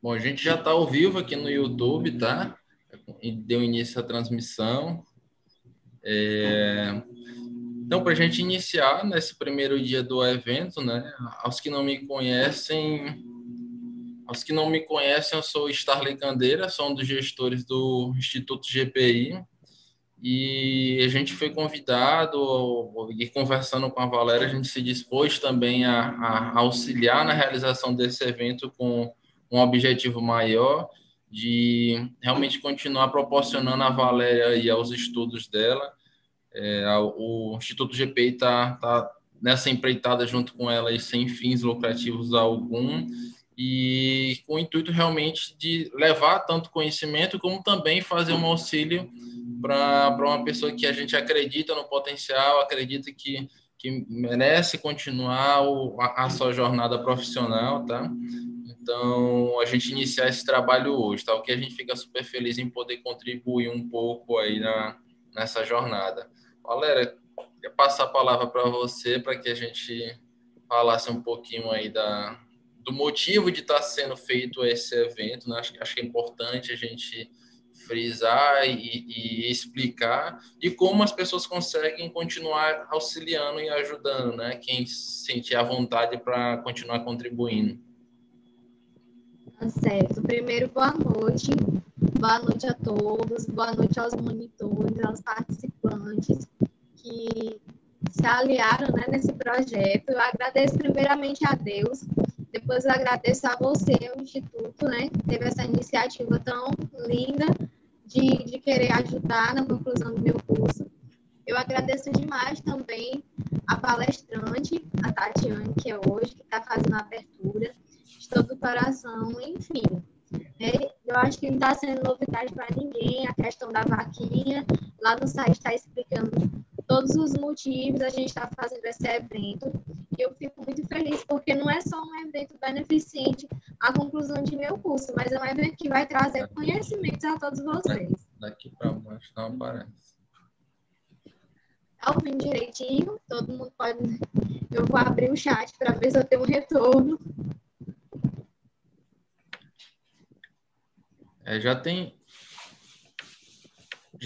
Bom, a gente já está ao vivo aqui no YouTube, tá? E deu início à transmissão. Então, para a gente iniciar nesse primeiro dia do evento, né? Aos que não me conhecem, eu sou Starley Candeira, sou um dos gestores do Instituto GPI. E a gente foi convidado, e conversando com a Valéria, a gente se dispôs também a auxiliar na realização desse evento com um objetivo maior, de realmente continuar proporcionando à Valéria e aos estudos dela. O Instituto GPI está nessa empreitada junto com ela e sem fins lucrativos algum, e com o intuito realmente de levar tanto conhecimento como também fazer um auxílio para uma pessoa que a gente acredita no potencial, acredita que merece continuar a sua jornada profissional, tá? Então, a gente iniciar esse trabalho hoje, tá? O que a gente fica super feliz em poder contribuir um pouco aí nessa jornada. Valéria, queria passar a palavra para você, para que a gente falasse um pouquinho aí do motivo de estar sendo feito esse evento, né? Acho que é importante a gente frisar e explicar, e como as pessoas conseguem continuar auxiliando e ajudando, né? Quem sentir a vontade para continuar contribuindo. Tá certo. Primeiro, boa noite. Boa noite a todos. Boa noite aos monitores, aos participantes que se aliaram, né, nesse projeto. Eu agradeço primeiramente a Deus, depois eu agradeço a você, o Instituto, né, que teve essa iniciativa tão linda de querer ajudar na conclusão do meu curso. Eu agradeço demais também a palestrante, a Tatiane, que é hoje, que está fazendo a abertura, de todo o coração, enfim. Eu acho que não está sendo novidade para ninguém a questão da vaquinha. Lá no site está explicando todos os motivos a gente está fazendo esse evento. Eu fico muito feliz, porque não é só um evento beneficente à conclusão de meu curso, mas é um evento que vai trazer conhecimentos a todos vocês. Daqui para baixo não aparece. Tá ouvindo direitinho? Todo mundo pode... Eu vou abrir o chat para ver se eu tenho um retorno. Já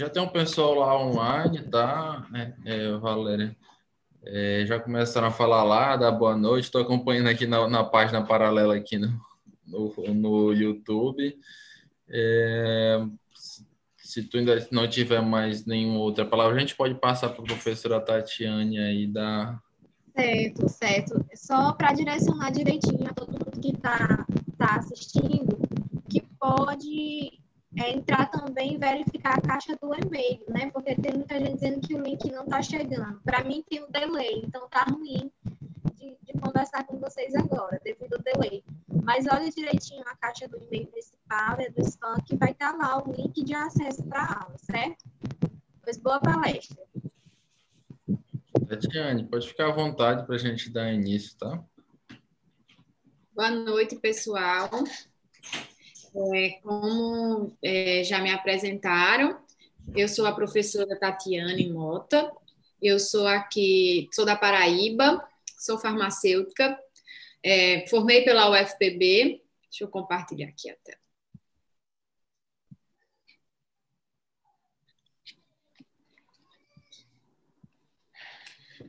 tem um pessoal lá online, tá, Valéria? Já começaram a falar lá, dar boa noite. Estou acompanhando aqui na página paralela aqui no YouTube. Se tu ainda não tiver mais nenhuma outra palavra, a gente pode passar para a professora Tatiane aí da... Certo, certo. Só para direcionar direitinho a todo mundo que está assistindo, que pode entrar também e verificar a caixa do e-mail, né? Porque tem muita gente dizendo que o link não está chegando. Para mim tem um delay, então tá ruim de conversar com vocês agora, devido ao delay. Mas olha direitinho a caixa do e-mail principal, do spam, que vai estar lá o link de acesso para a aula, certo? Pois boa palestra. Tatiane, pode ficar à vontade para a gente dar início, tá? Boa noite, pessoal. Como já me apresentaram, eu sou a professora Tatiane Mota, eu sou da Paraíba, sou farmacêutica, formei pela UFPB. Deixa eu compartilhar aqui a tela.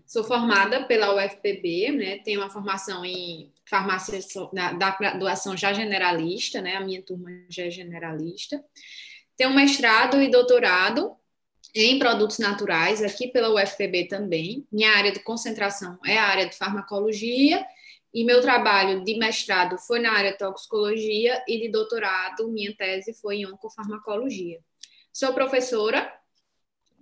Sou formada pela UFPB, né? Tenho uma formação em farmácia da graduação já generalista, né? A minha turma já é generalista. Tenho mestrado e doutorado em produtos naturais, aqui pela UFPB também. Minha área de concentração é a área de farmacologia e meu trabalho de mestrado foi na área de toxicologia e de doutorado, minha tese foi em oncofarmacologia. Sou professora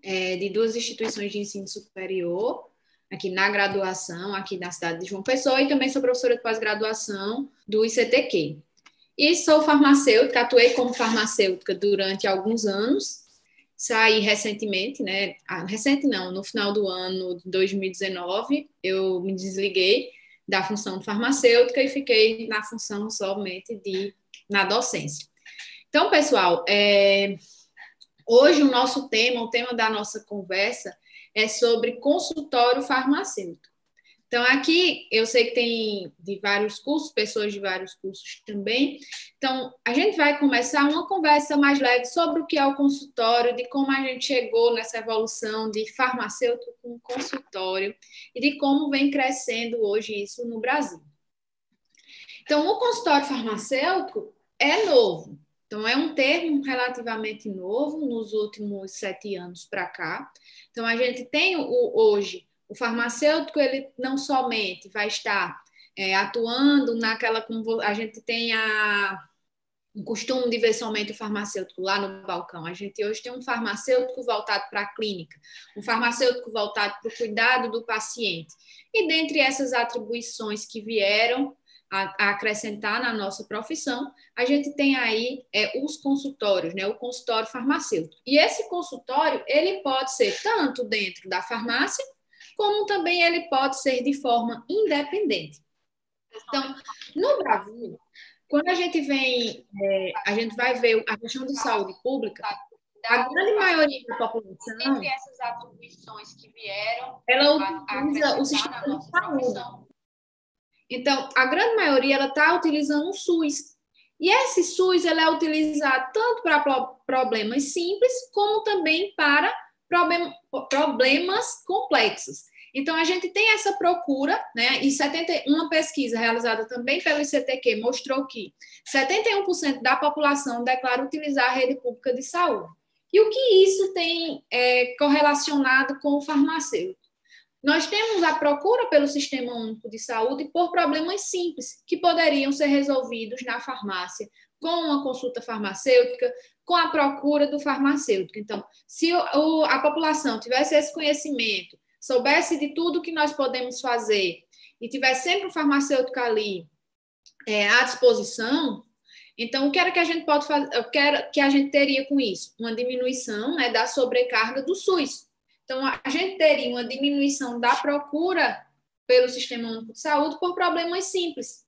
de 2 instituições de ensino superior, aqui na graduação, aqui na cidade de João Pessoa, e também sou professora de pós-graduação do ICTQ. E sou farmacêutica, atuei como farmacêutica durante alguns anos, saí recentemente, né? Recente não, no final do ano de 2019, eu me desliguei da função de farmacêutica e fiquei na função somente na docência. Então, pessoal, hoje o tema da nossa conversa é sobre consultório farmacêutico. Então, aqui eu sei que tem de vários cursos, pessoas de vários cursos também. Então, a gente vai começar uma conversa mais leve sobre o que é o consultório, de como a gente chegou nessa evolução de farmacêutico com consultório e de como vem crescendo hoje isso no Brasil. Então, o consultório farmacêutico é novo. Então, é um termo relativamente novo nos últimos 7 anos para cá. Então, a gente tem hoje o farmacêutico, ele não somente vai estar atuando naquela, como a gente tem o costume de ver somente o farmacêutico lá no balcão. A gente hoje tem um farmacêutico voltado para a clínica, um farmacêutico voltado para o cuidado do paciente. E dentre essas atribuições que vieram a acrescentar na nossa profissão, a gente tem aí os consultórios, né? O consultório farmacêutico. E esse consultório, ele pode ser tanto dentro da farmácia, como também ele pode ser de forma independente. Então, no Brasil, quando a gente vai ver a questão de saúde pública, a grande maioria da população, Entre essas atribuições que vieram, ela utiliza o sistema de saúde. Então, a grande maioria ela está utilizando o SUS. E esse SUS ele é utilizado tanto para problemas simples, como também para problemas complexos. Então, a gente tem essa procura, né? E uma pesquisa realizada também pelo ICTQ mostrou que 71% da população declara utilizar a rede pública de saúde. E o que isso tem correlacionado com o farmacêutico? Nós temos a procura pelo Sistema Único de Saúde por problemas simples, que poderiam ser resolvidos na farmácia, com uma consulta farmacêutica, com a procura do farmacêutico. Então, se a população tivesse esse conhecimento, soubesse de tudo que nós podemos fazer e tivesse sempre um farmacêutico ali à disposição, então, o que era que a gente pode fazer? O que era que a gente teria com isso? Uma diminuição, né, da sobrecarga do SUS. Então, a gente teria uma diminuição da procura pelo Sistema Único de Saúde por problemas simples.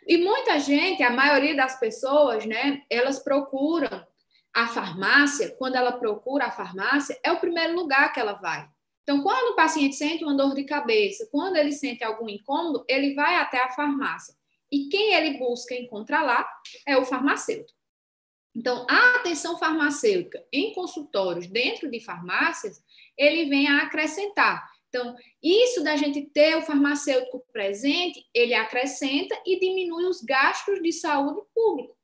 E muita gente, a maioria das pessoas, né, elas procuram a farmácia, quando ela procura a farmácia, é o primeiro lugar que ela vai. Então, quando o paciente sente uma dor de cabeça, quando ele sente algum incômodo, ele vai até a farmácia. E quem ele busca encontrar lá é o farmacêutico. Então, a atenção farmacêutica em consultórios dentro de farmácias, ele vem a acrescentar. Então, isso da gente ter o farmacêutico presente, ele acrescenta e diminui os gastos de saúde pública.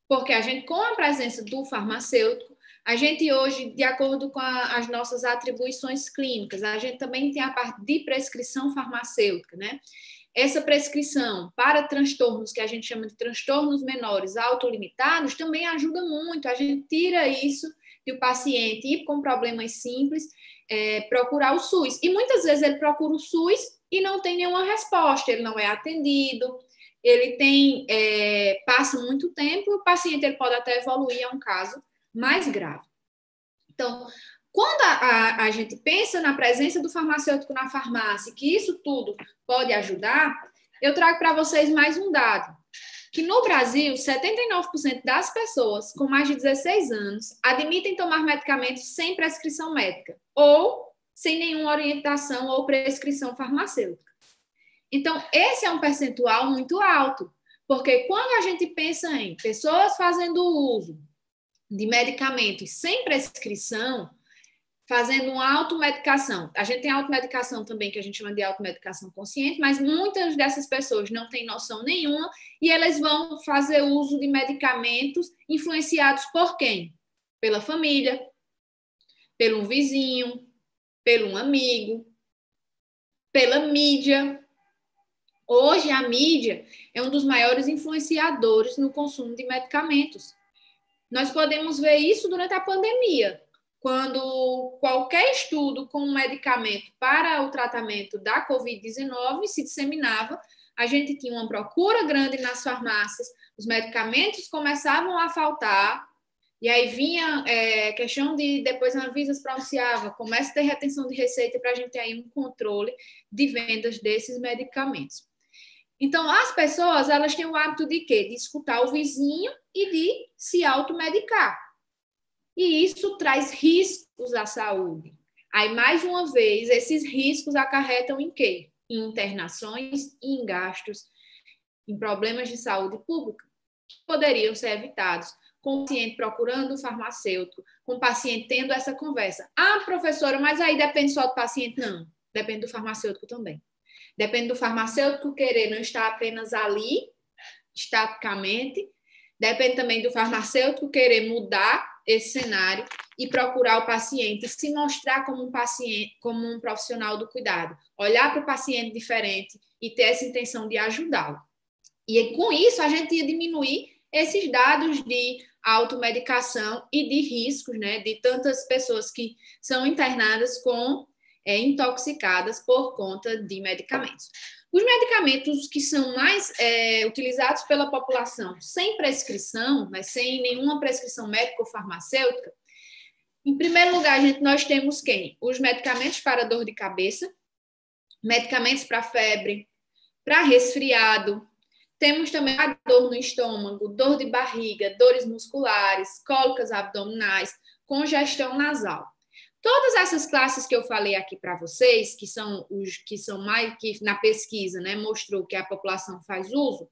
Porque a gente, com a presença do farmacêutico, a gente hoje, de acordo com as nossas atribuições clínicas, a gente também tem a parte de prescrição farmacêutica, né? Essa prescrição para transtornos, que a gente chama de transtornos menores autolimitados, também ajuda muito. A gente tira isso de o paciente ir com problemas simples, procurar o SUS. E muitas vezes ele procura o SUS e não tem nenhuma resposta, ele não é atendido, ele passa muito tempo e o paciente ele pode até evoluir a um caso mais grave. Então, quando a gente pensa na presença do farmacêutico na farmácia, que isso tudo pode ajudar, eu trago para vocês mais um dado, que no Brasil, 79% das pessoas com mais de 16 anos admitem tomar medicamentos sem prescrição médica ou sem nenhuma orientação ou prescrição farmacêutica. Então, esse é um percentual muito alto, porque quando a gente pensa em pessoas fazendo uso de medicamentos sem prescrição, fazendo uma automedicação. A gente tem automedicação também, que a gente chama de automedicação consciente, mas muitas dessas pessoas não têm noção nenhuma e elas vão fazer uso de medicamentos influenciados por quem? Pela família, pelo vizinho, pelo amigo, pela mídia. Hoje, a mídia é um dos maiores influenciadores no consumo de medicamentos. Nós podemos ver isso durante a pandemia, quando qualquer estudo com um medicamento para o tratamento da Covid-19 se disseminava, a gente tinha uma procura grande nas farmácias, os medicamentos começavam a faltar, e aí vinha questão de, depois a Anvisa se pronunciava, começa a ter retenção de receita para a gente ter aí um controle de vendas desses medicamentos. Então, as pessoas, elas têm o hábito de quê? De escutar o vizinho e de se automedicar. E isso traz riscos à saúde. Aí, mais uma vez, esses riscos acarretam em quê? Em internações e em gastos, em problemas de saúde pública, que poderiam ser evitados com o paciente procurando o farmacêutico, com o paciente tendo essa conversa. Ah, professora, mas aí depende só do paciente? Não, depende do farmacêutico também. Depende do farmacêutico querer não estar apenas ali, estaticamente, depende também do farmacêutico querer mudar esse cenário e procurar o paciente, se mostrar como um paciente, como um profissional do cuidado, olhar para o paciente diferente e ter essa intenção de ajudá-lo. E com isso a gente ia diminuir esses dados de automedicação e de riscos, né, de tantas pessoas que são internadas com intoxicadas por conta de medicamentos. Os medicamentos que são mais utilizados pela população sem prescrição, mas sem nenhuma prescrição médica ou farmacêutica, em primeiro lugar, nós temos quem? Os medicamentos para dor de cabeça, medicamentos para febre, para resfriado. Temos também a dor no estômago, dor de barriga, dores musculares, cólicas abdominais, congestão nasal. Todas essas classes que eu falei aqui para vocês, que são os que são mais que na pesquisa, né, mostrou que a população faz uso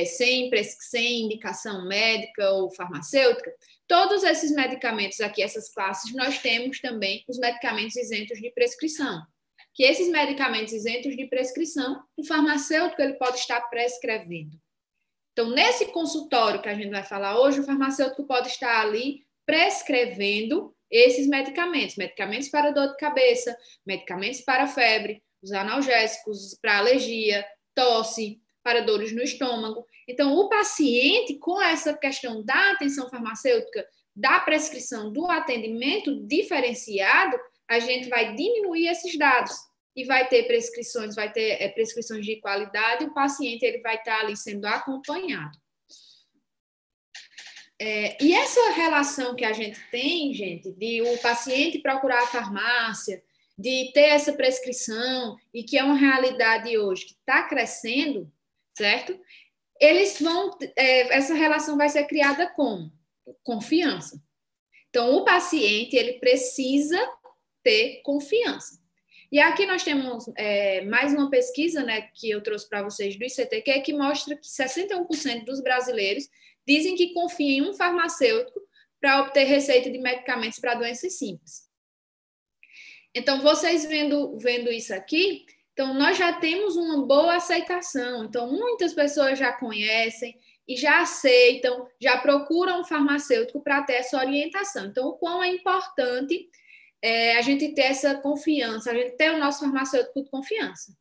sem indicação médica ou farmacêutica, todos esses medicamentos aqui, essas classes, nós temos também os medicamentos isentos de prescrição. Que esses medicamentos isentos de prescrição, o farmacêutico ele pode estar prescrevendo. Então, nesse consultório que a gente vai falar hoje, o farmacêutico pode estar ali prescrevendo esses medicamentos, medicamentos para dor de cabeça, medicamentos para febre, os analgésicos para alergia, tosse, para dores no estômago. Então, o paciente, com essa questão da atenção farmacêutica, da prescrição, do atendimento diferenciado, a gente vai diminuir esses dados e vai ter prescrições, prescrições de qualidade, e o paciente ele vai estar ali sendo acompanhado. E essa relação que a gente tem, gente, de o paciente procurar a farmácia, de ter essa prescrição, e que é uma realidade hoje que está crescendo, certo? Essa relação vai ser criada com confiança. Então, o paciente, ele precisa ter confiança. E aqui nós temos mais uma pesquisa, né, que eu trouxe para vocês do ICTQ, que mostra que 61% dos brasileiros dizem que confiam em um farmacêutico para obter receita de medicamentos para doenças simples. Então, vocês vendo isso aqui, então nós já temos uma boa aceitação. Então, muitas pessoas já conhecem e já aceitam, já procuram um farmacêutico para ter essa orientação. Então, o quão é importante a gente ter essa confiança, a gente ter o nosso farmacêutico de confiança.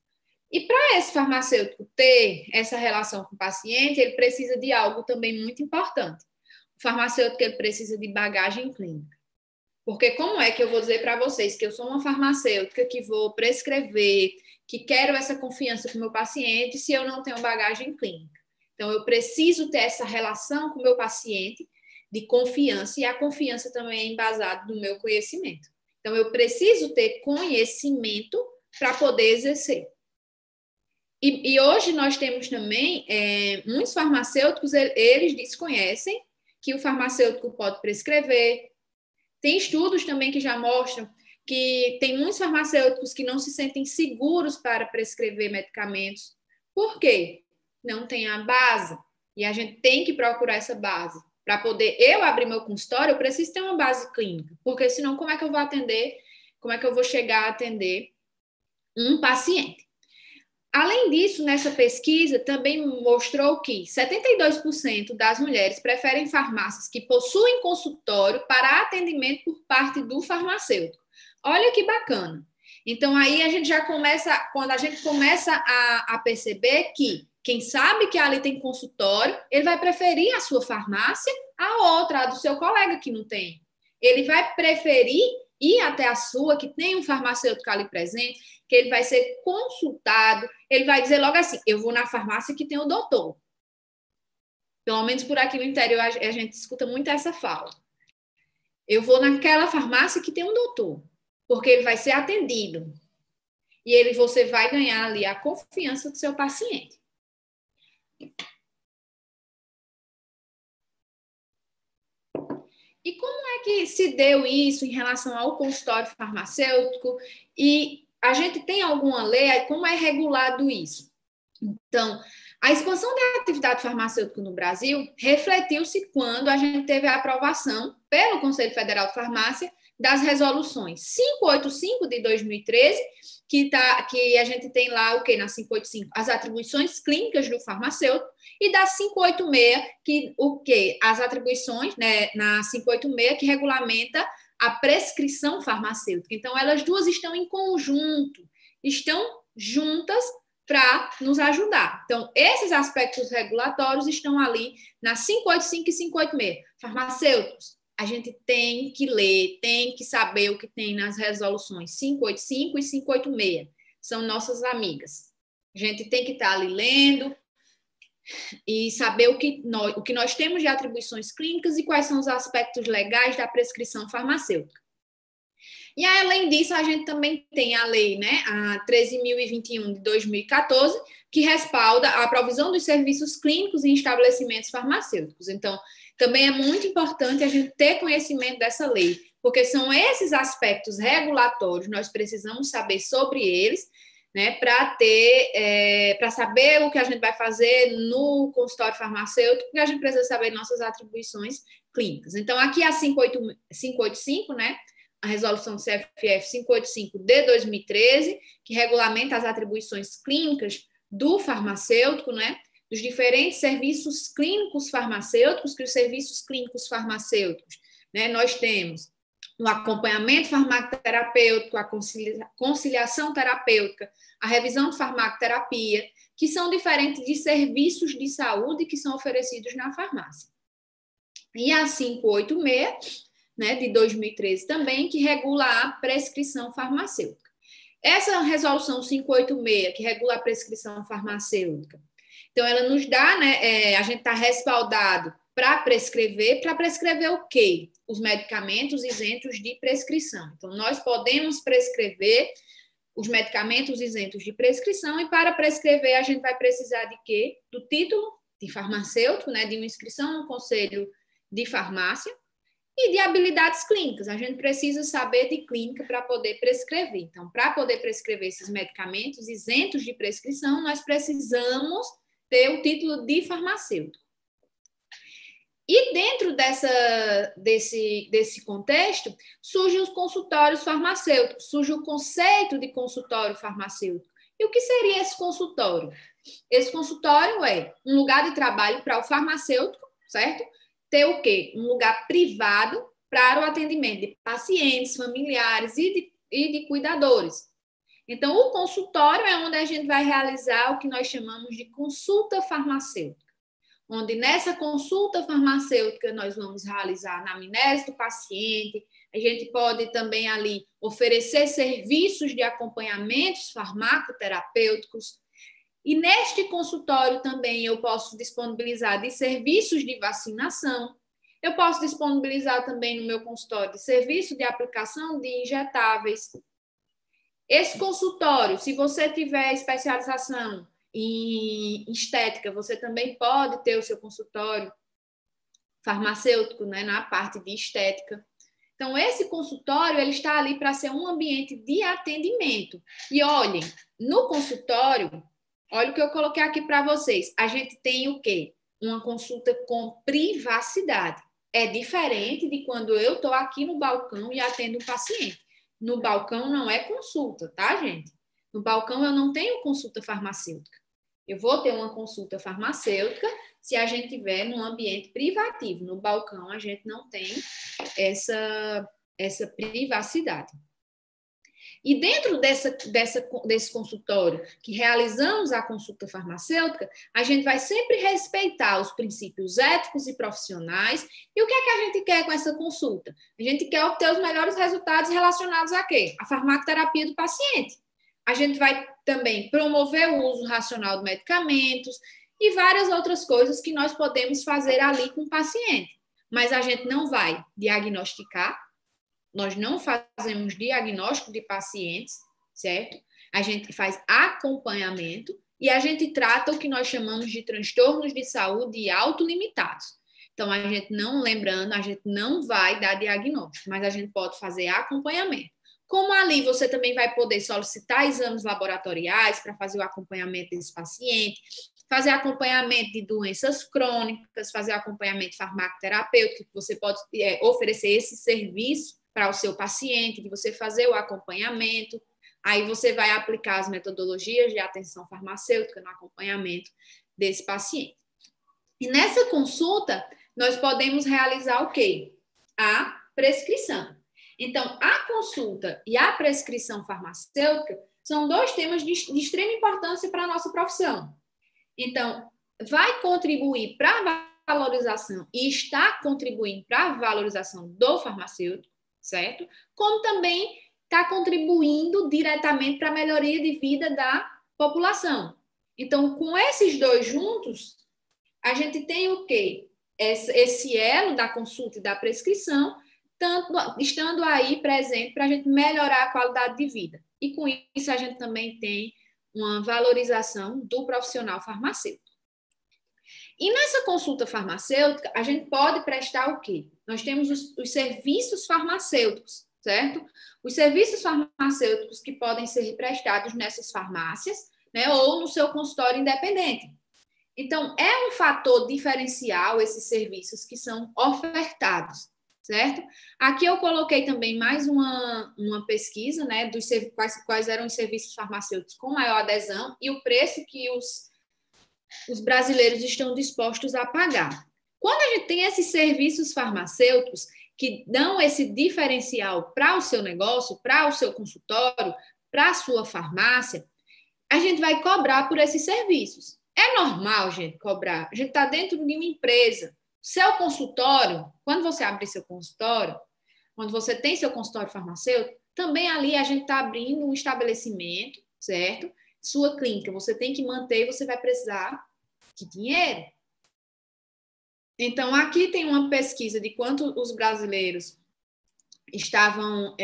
E para esse farmacêutico ter essa relação com o paciente, ele precisa de algo também muito importante. O farmacêutico ele precisa de bagagem clínica. Porque como é que eu vou dizer para vocês que eu sou uma farmacêutica que vou prescrever, que quero essa confiança com o meu paciente, se eu não tenho bagagem clínica? Então, eu preciso ter essa relação com o meu paciente de confiança, e a confiança também é embasada no meu conhecimento. Então, eu preciso ter conhecimento para poder exercer. E hoje nós temos também muitos farmacêuticos, eles desconhecem que o farmacêutico pode prescrever. Tem estudos também que já mostram que tem muitos farmacêuticos que não se sentem seguros para prescrever medicamentos. Por quê? Não tem a base. E a gente tem que procurar essa base. Para poder eu abrir meu consultório, eu preciso ter uma base clínica. Porque senão, como é que eu vou atender? Como é que eu vou chegar a atender um paciente? Além disso, nessa pesquisa também mostrou que 72% das mulheres preferem farmácias que possuem consultório para atendimento por parte do farmacêutico. Olha que bacana. Então, aí a gente já começa, quando a gente começa a perceber que quem sabe que ali tem consultório, ele vai preferir a sua farmácia à outra, a do seu colega que não tem. Ele vai preferir ir até a sua, que tem um farmacêutico ali presente, que ele vai ser consultado, ele vai dizer logo assim, eu vou na farmácia que tem o doutor. Pelo menos por aqui no interior a gente escuta muito essa fala. Eu vou naquela farmácia que tem um doutor, porque ele vai ser atendido. E você vai ganhar ali a confiança do seu paciente. E como é que se deu isso em relação ao consultório farmacêutico? E a gente tem alguma lei? Como é regulado isso? Então, a expansão da atividade farmacêutica no Brasil refletiu-se quando a gente teve a aprovação pelo Conselho Federal de Farmácia das resoluções 585 de 2013, que a gente tem lá o que na 585? As atribuições clínicas do farmacêutico, e da 586, as atribuições, né, na 586, que regulamenta a prescrição farmacêutica. Então, elas duas estão em conjunto, estão juntas para nos ajudar. Então, esses aspectos regulatórios estão ali na 585 e 586. Farmacêuticos, a gente tem que ler, tem que saber o que tem nas resoluções 585 e 586. São nossas amigas. A gente tem que estar ali lendo e saber o que nós temos de atribuições clínicas e quais são os aspectos legais da prescrição farmacêutica. E além disso, a gente também tem a lei, né, a 13.021 de 2014, que respalda a provisão dos serviços clínicos em estabelecimentos farmacêuticos. Então, também é muito importante a gente ter conhecimento dessa lei, porque são esses aspectos regulatórios, nós precisamos saber sobre eles, né, para saber o que a gente vai fazer no consultório farmacêutico, porque a gente precisa saber nossas atribuições clínicas. Então, aqui a 585, né, a resolução do CFF 585 de 2013, que regulamenta as atribuições clínicas do farmacêutico, né, dos diferentes serviços clínicos farmacêuticos, que os serviços clínicos farmacêuticos, né, nós temos o acompanhamento farmacoterapêutico, a conciliação terapêutica, a revisão de farmacoterapia, que são diferentes de serviços de saúde que são oferecidos na farmácia. E a 586, né, de 2013 também, que regula a prescrição farmacêutica. Essa resolução 586, que regula a prescrição farmacêutica, então ela nos dá, né, a gente está respaldado para prescrever o quê? Os medicamentos isentos de prescrição. Então, nós podemos prescrever os medicamentos isentos de prescrição, e para prescrever a gente vai precisar de quê? Do título de farmacêutico, né, de uma inscrição no Conselho de Farmácia, e de habilidades clínicas. A gente precisa saber de clínica para poder prescrever. Então, para poder prescrever esses medicamentos isentos de prescrição, nós precisamos ter o título de farmacêutico. E dentro desse contexto, surgem os consultórios farmacêuticos, surge o conceito de consultório farmacêutico. E o que seria esse consultório? Esse consultório é um lugar de trabalho para o farmacêutico, certo? Ter o quê? Um lugar privado para o atendimento de pacientes, familiares e de cuidadores. Então, o consultório é onde a gente vai realizar o que nós chamamos de consulta farmacêutica, onde nessa consulta farmacêutica nós vamos realizar a anamnese do paciente, a gente pode também ali oferecer serviços de acompanhamentos farmacoterapêuticos, e neste consultório também eu posso disponibilizar de serviços de vacinação, eu posso disponibilizar também no meu consultório de serviço de aplicação de injetáveis. Esse consultório, se você tiver especialização em estética, você também pode ter o seu consultório farmacêutico, né, na parte de estética. Então, esse consultório ele está ali para ser um ambiente de atendimento. E olhem, no consultório, olha o que eu coloquei aqui para vocês. A gente tem o quê? Uma consulta com privacidade. É diferente de quando eu estou aqui no balcão e atendo um paciente. No balcão não é consulta, tá, gente? No balcão eu não tenho consulta farmacêutica. Eu vou ter uma consulta farmacêutica se a gente estiver num ambiente privativo. No balcão a gente não tem essa privacidade. E dentro desse consultório que realizamos a consulta farmacêutica, a gente vai sempre respeitar os princípios éticos e profissionais. E o que é que a gente quer com essa consulta? A gente quer obter os melhores resultados relacionados a quê? A farmacoterapia do paciente. A gente vai também promover o uso racional de medicamentos e várias outras coisas que nós podemos fazer ali com o paciente. Mas a gente não vai diagnosticar. Nós não fazemos diagnóstico de pacientes, certo? A gente faz acompanhamento e a gente trata o que nós chamamos de transtornos de saúde autolimitados. Então, a gente não vai dar diagnóstico, mas a gente pode fazer acompanhamento. Como ali você também vai poder solicitar exames laboratoriais para fazer o acompanhamento desse paciente, fazer acompanhamento de doenças crônicas, fazer acompanhamento farmacoterapêutico, que você pode oferecer esse serviço para o seu paciente, de você fazer o acompanhamento. Aí você vai aplicar as metodologias de atenção farmacêutica no acompanhamento desse paciente. E nessa consulta, nós podemos realizar o quê? A prescrição. Então, a consulta e a prescrição farmacêutica são dois temas de extrema importância para a nossa profissão. Então, vai contribuir para a valorização e está contribuindo para a valorização do farmacêutico, certo? Como também está contribuindo diretamente para a melhoria de vida da população. Então, com esses dois juntos, a gente tem o quê? Esse elo da consulta e da prescrição, tanto estando aí presente para a gente melhorar a qualidade de vida. E com isso a gente também tem uma valorização do profissional farmacêutico. E nessa consulta farmacêutica, a gente pode prestar o quê? Nós temos os serviços farmacêuticos, certo? Os serviços farmacêuticos que podem ser prestados nessas farmácias, né, ou no seu consultório independente. Então, é um fator diferencial esses serviços que são ofertados, certo? Aqui eu coloquei também mais uma pesquisa, né, dos quais eram os serviços farmacêuticos com maior adesão e o preço que os brasileiros estão dispostos a pagar. Quando a gente tem esses serviços farmacêuticos que dão esse diferencial para o seu negócio, para o seu consultório, para a sua farmácia, a gente vai cobrar por esses serviços. É normal, gente, cobrar. A gente está dentro de uma empresa. Seu consultório, quando você abre seu consultório, quando você tem seu consultório farmacêutico, também ali a gente está abrindo um estabelecimento, certo? Sua clínica, você tem que manter e você vai precisar de dinheiro. Então, aqui tem uma pesquisa de quanto os brasileiros estavam...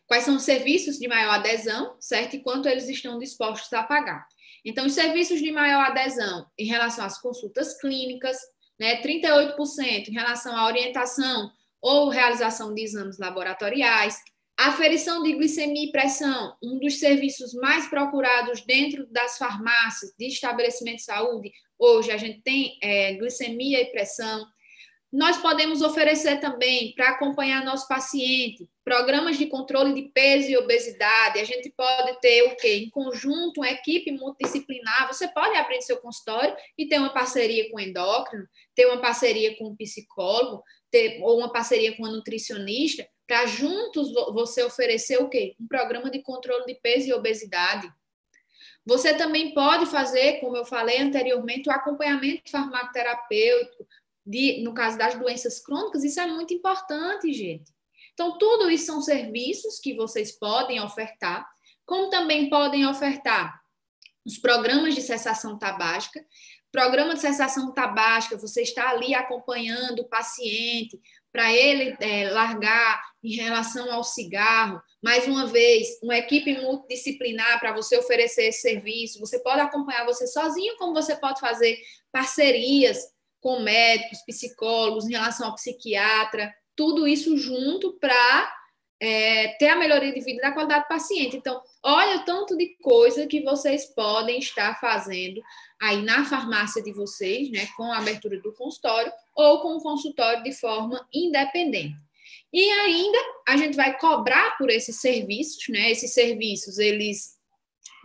quais são os serviços de maior adesão, certo? E quanto eles estão dispostos a pagar. Então, os serviços de maior adesão em relação às consultas clínicas, né, 38% em relação à orientação ou realização de exames laboratoriais, aferição de glicemia e pressão, um dos serviços mais procurados dentro das farmácias de estabelecimento de saúde. Hoje a gente tem glicemia e pressão. Nós podemos oferecer também, para acompanhar nosso paciente, programas de controle de peso e obesidade. A gente pode ter o quê? Em conjunto, uma equipe multidisciplinar. Você pode abrir seu consultório e ter uma parceria com o endócrino, ter uma parceria com um psicólogo, ou uma parceria com uma nutricionista, para juntos você oferecer o quê? Um programa de controle de peso e obesidade. Você também pode fazer, como eu falei anteriormente, o acompanhamento farmacoterapêutico, no caso das doenças crônicas. Isso é muito importante, gente. Então, tudo isso são serviços que vocês podem ofertar, como também podem ofertar os programas de cessação tabágica. Programa de cessação tabágica, você está ali acompanhando o paciente para ele largar em relação ao cigarro. Mais uma vez, uma equipe multidisciplinar para você oferecer esse serviço. Você pode acompanhar você sozinho, como você pode fazer parcerias com médicos, psicólogos, em relação ao psiquiatra, tudo isso junto para ter a melhoria de vida da qualidade do paciente. Então, olha o tanto de coisa que vocês podem estar fazendo aí na farmácia de vocês, né, com a abertura do consultório ou com o consultório de forma independente. E ainda a gente vai cobrar por esses serviços, né? Esses serviços,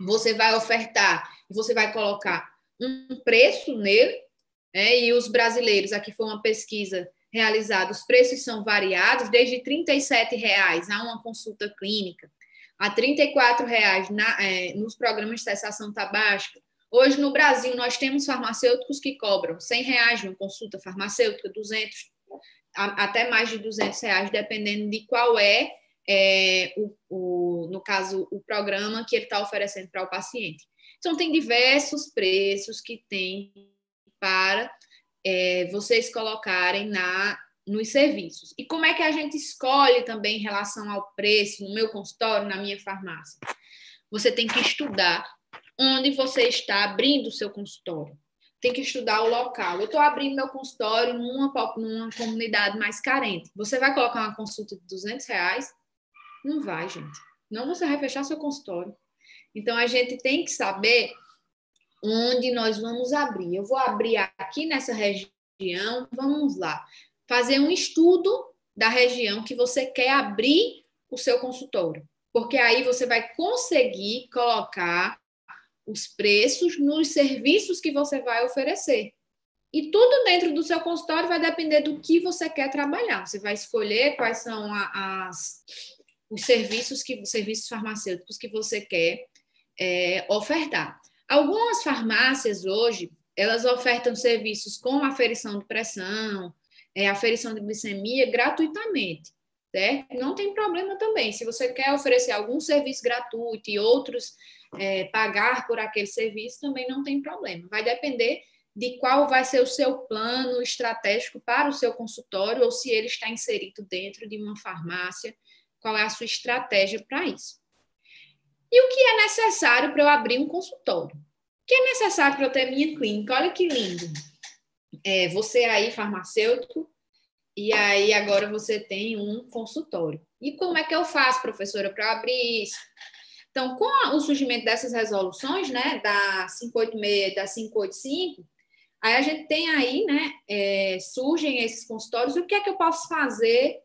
você vai ofertar, você vai colocar um preço nele, e os brasileiros, aqui foi uma pesquisa realizada, os preços são variados, desde R$ 37,00 a uma consulta clínica, a R$ 34,00 nos programas de cessação tabágica. Hoje, no Brasil, nós temos farmacêuticos que cobram R$ 100,00 de uma consulta farmacêutica, 200, até mais de R$ 200,00, dependendo de qual no caso, o programa que ele está oferecendo para o paciente. Então, tem diversos preços que tem para vocês colocarem nos serviços. E como é que a gente escolhe também em relação ao preço no meu consultório, na minha farmácia? Você tem que estudar onde você está abrindo o seu consultório. tem que estudar o local. Eu estou abrindo meu consultório numa comunidade mais carente. Você vai colocar uma consulta de R$200? Não vai, gente. Não, você vai fechar seu consultório. Então, a gente tem que saber onde nós vamos abrir. Eu vou abrir aqui nessa região, vamos lá, fazer um estudo da região que você quer abrir o seu consultório. Porque aí você vai conseguir colocar os preços nos serviços que você vai oferecer. E tudo dentro do seu consultório vai depender do que você quer trabalhar. Você vai escolher quais são os serviços farmacêuticos que você quer ofertar. Algumas farmácias hoje, elas ofertam serviços como aferição de pressão, aferição de glicemia gratuitamente, certo? Não tem problema também. Se você quer oferecer algum serviço gratuito e outros pagar por aquele serviço, também não tem problema. Vai depender de qual vai ser o seu plano estratégico para o seu consultório ou se ele está inserido dentro de uma farmácia, qual é a sua estratégia para isso. E o que é necessário para eu abrir um consultório? O que é necessário para eu ter minha clínica? Olha que lindo. Você aí, farmacêutico, e aí agora você tem um consultório. E como é que eu faço, professora, para abrir isso? Então, com o surgimento dessas resoluções, né, da 586 e da 585, aí a gente tem aí, né, surgem esses consultórios. O que é que eu posso fazer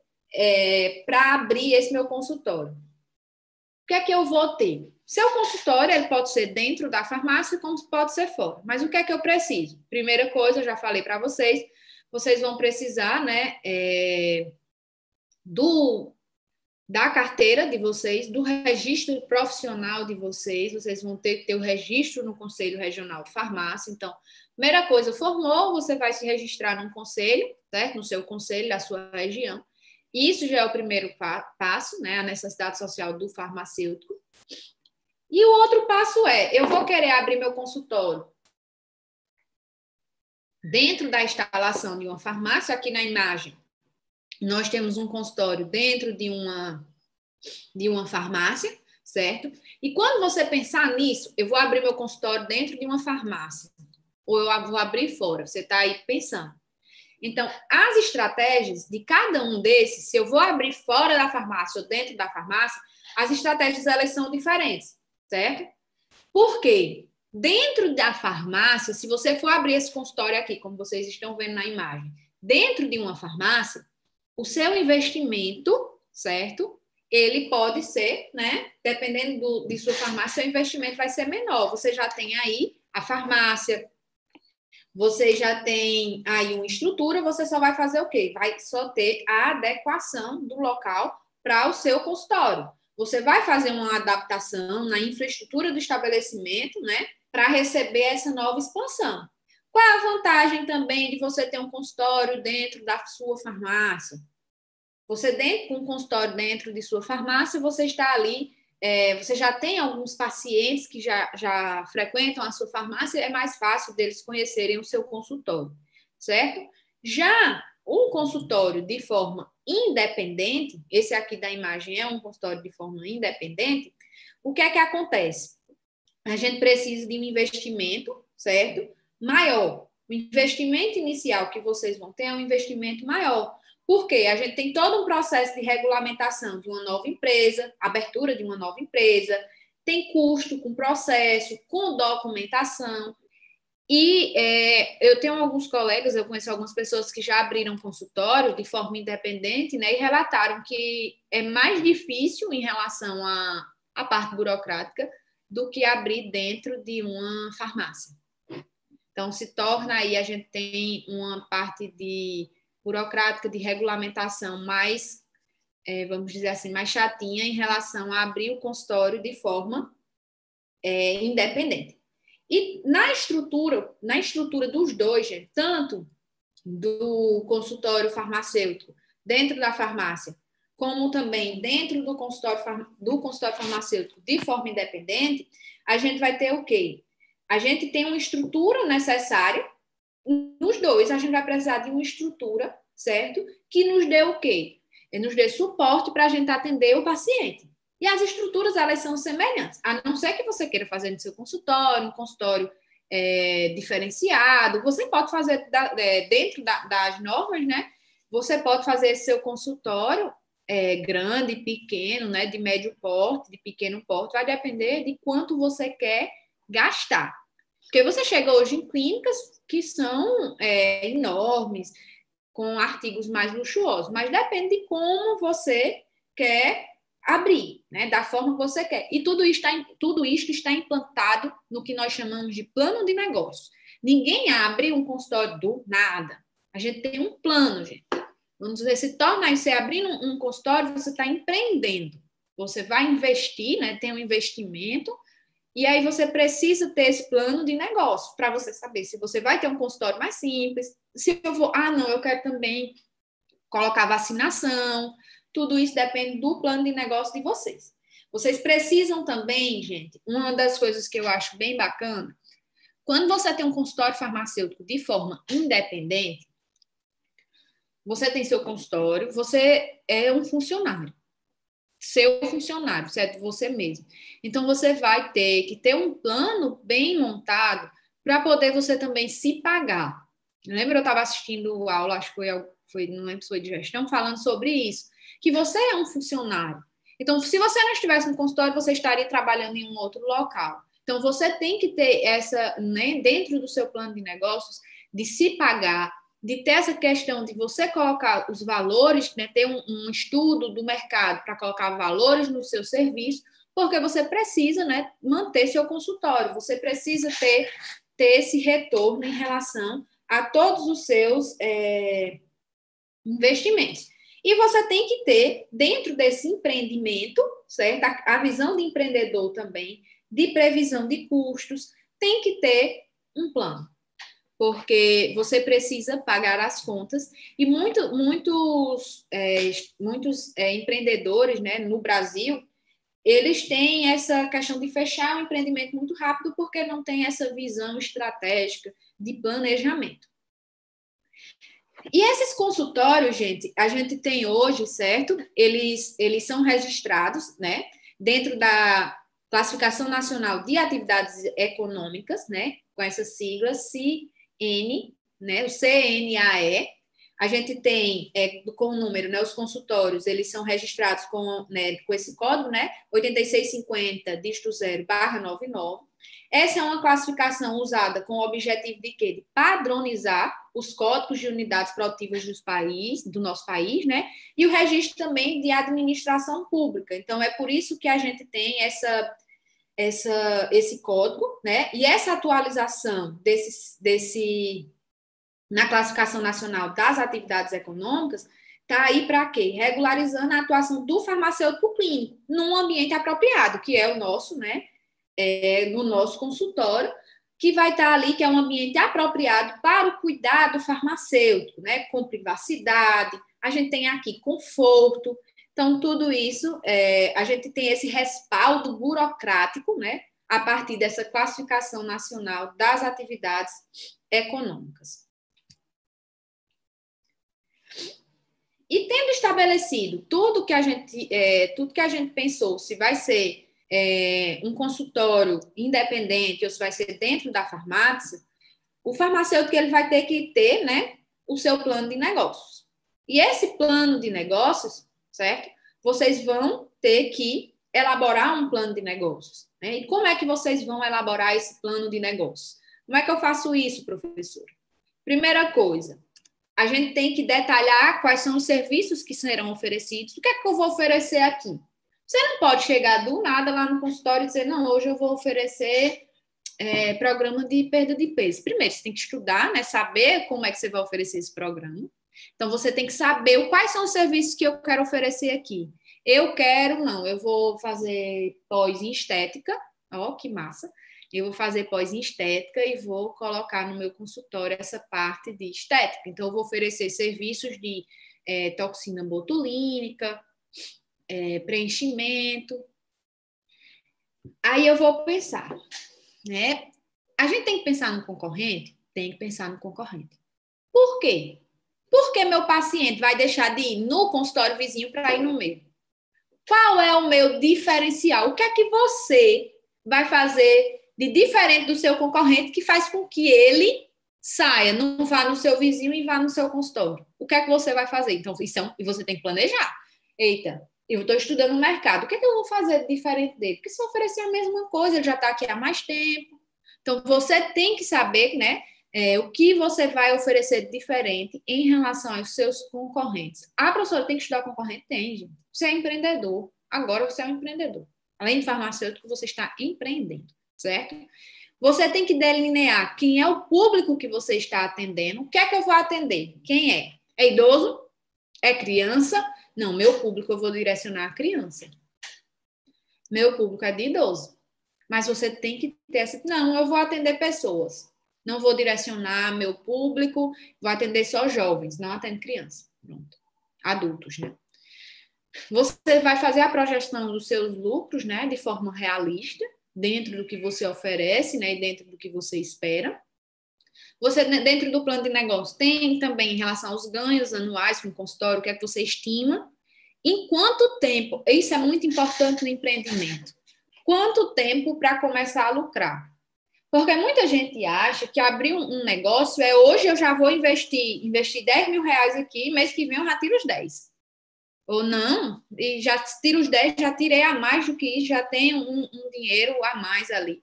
para abrir esse meu consultório? O que é que eu vou ter? Seu consultório, ele pode ser dentro da farmácia, como pode ser fora. Mas o que é que eu preciso? Primeira coisa, eu já falei para vocês, vocês vão precisar, né, da carteira de vocês, do registro profissional de vocês. Vocês vão ter que ter o registro no Conselho Regional de Farmácia. Então, primeira coisa, formou, você vai se registrar num conselho, certo? No seu conselho da sua região. Isso já é o primeiro passo, né? A necessidade social do farmacêutico. E o outro passo eu vou querer abrir meu consultório dentro da instalação de uma farmácia. Aqui na imagem, nós temos um consultório dentro de uma farmácia, certo? E quando você pensar nisso, eu vou abrir meu consultório dentro de uma farmácia, ou eu vou abrir fora, você está aí pensando. Então, as estratégias de cada um desses, se eu vou abrir fora da farmácia ou dentro da farmácia, as estratégias, elas são diferentes, certo? Por quê? Dentro da farmácia, se você for abrir esse consultório aqui, como vocês estão vendo na imagem, dentro de uma farmácia, o seu investimento, certo? Ele pode ser, né? Dependendo de sua farmácia, seu investimento vai ser menor. Você já tem aí a farmácia, você já tem aí uma estrutura, você só vai fazer o quê? Vai só ter a adequação do local para o seu consultório. Você vai fazer uma adaptação na infraestrutura do estabelecimento, né? Para receber essa nova expansão. Qual é a vantagem também de você ter um consultório dentro da sua farmácia? Você com um consultório dentro de sua farmácia, você está ali, você já tem alguns pacientes que já frequentam a sua farmácia, é mais fácil deles conhecerem o seu consultório, certo? Já um consultório de forma independente, esse aqui da imagem é um consultório de forma independente, o que é que acontece? A gente precisa de um investimento, certo? Maior. O investimento inicial que vocês vão ter é um investimento maior. Por quê? A gente tem todo um processo de regulamentação de uma nova empresa, abertura de uma nova empresa, tem custo com processo, com documentação. E eu tenho alguns colegas, eu conheço algumas pessoas que já abriram consultório de forma independente, né, e relataram que é mais difícil em relação à parte burocrática do que abrir dentro de uma farmácia. Então, se torna aí, a gente tem uma parte de burocrática, de regulamentação mais, vamos dizer assim, mais chatinha em relação a abrir o consultório de forma independente. E na estrutura dos dois, gente, tanto do consultório farmacêutico dentro da farmácia, como também dentro do consultório farmacêutico de forma independente, a gente vai ter o quê? A gente tem uma estrutura necessária. Nos dois, a gente vai precisar de uma estrutura, certo? Que nos dê o quê? Nos dê suporte para a gente atender o paciente. E as estruturas, elas são semelhantes. A não ser que você queira fazer no seu consultório, um consultório diferenciado. Você pode fazer dentro das normas, né? Você pode fazer seu consultório grande, pequeno, né? De médio porte, de pequeno porte, vai depender de quanto você quer gastar. Porque você chega hoje em clínicas que são enormes, com artigos mais luxuosos, mas depende de como você quer abrir, né, da forma que você quer. E tudo isto está implantado no que nós chamamos de plano de negócio. Ninguém abre um consultório do nada. A gente tem um plano, gente. Quando você torna isso, abrindo um consultório, você está empreendendo. Você vai investir, né, tem um investimento, e aí você precisa ter esse plano de negócio para você saber se você vai ter um consultório mais simples, se eu vou, não, eu quero também colocar vacinação, tudo isso depende do plano de negócio de vocês. Vocês precisam também, gente, uma das coisas que eu acho bem bacana, quando você tem um consultório farmacêutico de forma independente, você tem seu consultório, você é um funcionário. Seu funcionário, certo? Você mesmo. Então, você vai ter que ter um plano bem montado para poder você também se pagar. Lembra, eu estava assistindo aula, acho que foi, não lembro se foi de gestão, falando sobre isso, que você é um funcionário. Então, se você não estivesse no consultório, você estaria trabalhando em um outro local. Então, você tem que ter essa, né, dentro do seu plano de negócios, de se pagar, de ter essa questão de você colocar os valores, né, ter um estudo do mercado para colocar valores no seu serviço, porque você precisa, né, manter seu consultório, você precisa ter esse retorno em relação a todos os seus investimentos. E você tem que ter, dentro desse empreendimento, certo? A visão de empreendedor também, de previsão de custos, tem que ter um plano. Porque você precisa pagar as contas e muitos empreendedores, né, no Brasil, eles têm essa questão de fechar o empreendimento muito rápido porque não tem essa visão estratégica de planejamento. E esses consultórios, gente, a gente tem hoje, certo? Eles são registrados, né, dentro da Classificação Nacional de Atividades Econômicas, né, com essas siglas, né, o CNAE. A gente tem, com o número, né, os consultórios, eles são registrados com esse código, né, 8650, dígito 0/99. Essa é uma classificação usada com o objetivo de quê? De padronizar os códigos de unidades produtivas do nosso país, né, e o registro também de administração pública. Então, é por isso que a gente tem esse código, né, e essa atualização na Classificação Nacional das Atividades Econômicas, está aí para quê? Regularizando a atuação do farmacêutico clínico num ambiente apropriado, que é o nosso, né? No nosso consultório, que vai estar ali, que é um ambiente apropriado para o cuidado farmacêutico, né? Com privacidade, a gente tem aqui conforto. Então, tudo isso, a gente tem esse respaldo burocrático, né? A partir dessa Classificação Nacional das Atividades Econômicas. E tendo estabelecido tudo que a gente pensou, se vai ser um consultório independente ou se vai ser dentro da farmácia, o farmacêutico ele vai ter que ter, né, o seu plano de negócios. E esse plano de negócios, certo? Vocês vão ter que elaborar um plano de negócios. Né? E como é que vocês vão elaborar esse plano de negócios? Como é que eu faço isso, professor? Primeira coisa, a gente tem que detalhar quais são os serviços que serão oferecidos. O que é que eu vou oferecer aqui? Você não pode chegar do nada lá no consultório e dizer, não, hoje eu vou oferecer programa de perda de peso. Primeiro, você tem que estudar, né, saber como é que você vai oferecer esse programa. Então, você tem que saber quais são os serviços que eu quero oferecer aqui. Eu vou fazer pós em estética. Ó, que massa. Eu vou fazer pós em estética e vou colocar no meu consultório essa parte de estética. Então, eu vou oferecer serviços de toxina botulínica, preenchimento. Aí eu vou pensar, né? A gente tem que pensar no concorrente? Tem que pensar no concorrente. Por quê? Porque meu paciente vai deixar de ir no consultório vizinho para ir no meu? Qual é o meu diferencial? O que é que você vai fazer de diferente do seu concorrente que faz com que ele saia, não vá no seu vizinho e vá no seu consultório. O que é que você vai fazer? Então, e você tem que planejar. Eita, eu estou estudando o mercado. O que é que eu vou fazer de diferente dele? Porque se eu oferecer a mesma coisa, ele já está aqui há mais tempo. Então, você tem que saber, né, o que você vai oferecer de diferente em relação aos seus concorrentes. Ah, professora, tem que estudar concorrente? Tem, gente. Você é empreendedor. Agora você é um empreendedor. Além de farmacêutico, você está empreendendo, certo? Você tem que delinear quem é o público que você está atendendo. O que é que eu vou atender? Quem é? É idoso? É criança? Não, meu público eu vou direcionar a criança. Meu público é de idoso. Mas você tem que ter essa... Não, eu vou atender pessoas. Não vou direcionar meu público, vou atender só jovens, não atendo criança. Pronto. Adultos, né? Você vai fazer a projeção dos seus lucros, né, de forma realista, dentro do que você oferece, né, e dentro do que você espera. Você, dentro do plano de negócio, tem também em relação aos ganhos anuais com o consultório, o que é que você estima. Em quanto tempo? Isso é muito importante no empreendimento. Quanto tempo para começar a lucrar? Porque muita gente acha que abrir um negócio é hoje eu já vou investir 10 mil reais aqui, mês que vem eu já tiro os 10. Ou não, e já tiro os 10, já tirei a mais do que isso, já tenho um dinheiro a mais ali.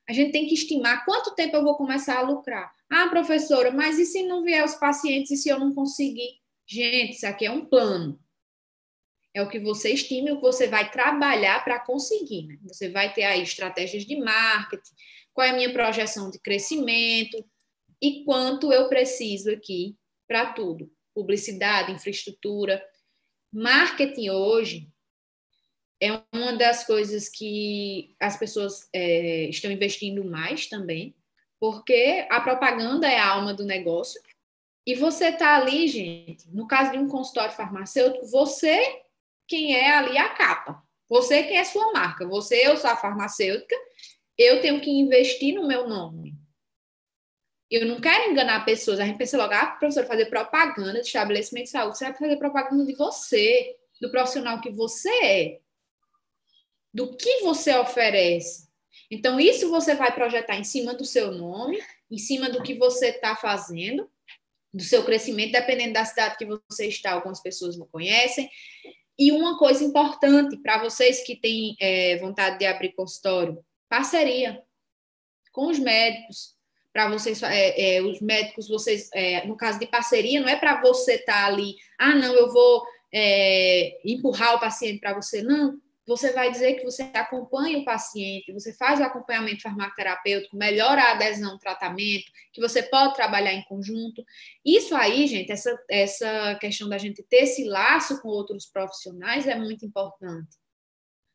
A gente tem que estimar quanto tempo eu vou começar a lucrar. Ah, professora, mas e se não vier os pacientes e se eu não conseguir? Gente, isso aqui é um plano. É o que você estima e o que você vai trabalhar para conseguir, né? Você vai ter aí estratégias de marketing, qual é a minha projeção de crescimento e quanto eu preciso aqui para tudo. Publicidade, infraestrutura. Marketing hoje é uma das coisas que as pessoas estão investindo mais também, porque a propaganda é a alma do negócio e você está ali, gente, no caso de um consultório farmacêutico, você quem é ali a capa, você quem é sua marca, eu sou a farmacêutica, eu tenho que investir no meu nome. Eu não quero enganar pessoas. A gente pensa logo, professor, fazer propaganda de estabelecimento de saúde. Você vai fazer propaganda de você, do profissional que você é, do que você oferece. Então, isso você vai projetar em cima do seu nome, em cima do que você está fazendo, do seu crescimento, dependendo da cidade que você está, algumas pessoas não conhecem. E uma coisa importante para vocês que têm vontade de abrir consultório, parceria com os médicos. Para vocês, os médicos, vocês, no caso de parceria, não é para você estar ali, não, eu vou empurrar o paciente para você, não. Você vai dizer que você acompanha o paciente, você faz o acompanhamento farmacoterapêutico, melhora a adesão ao tratamento, que você pode trabalhar em conjunto. Isso aí, gente, essa questão da gente ter esse laço com outros profissionais é muito importante.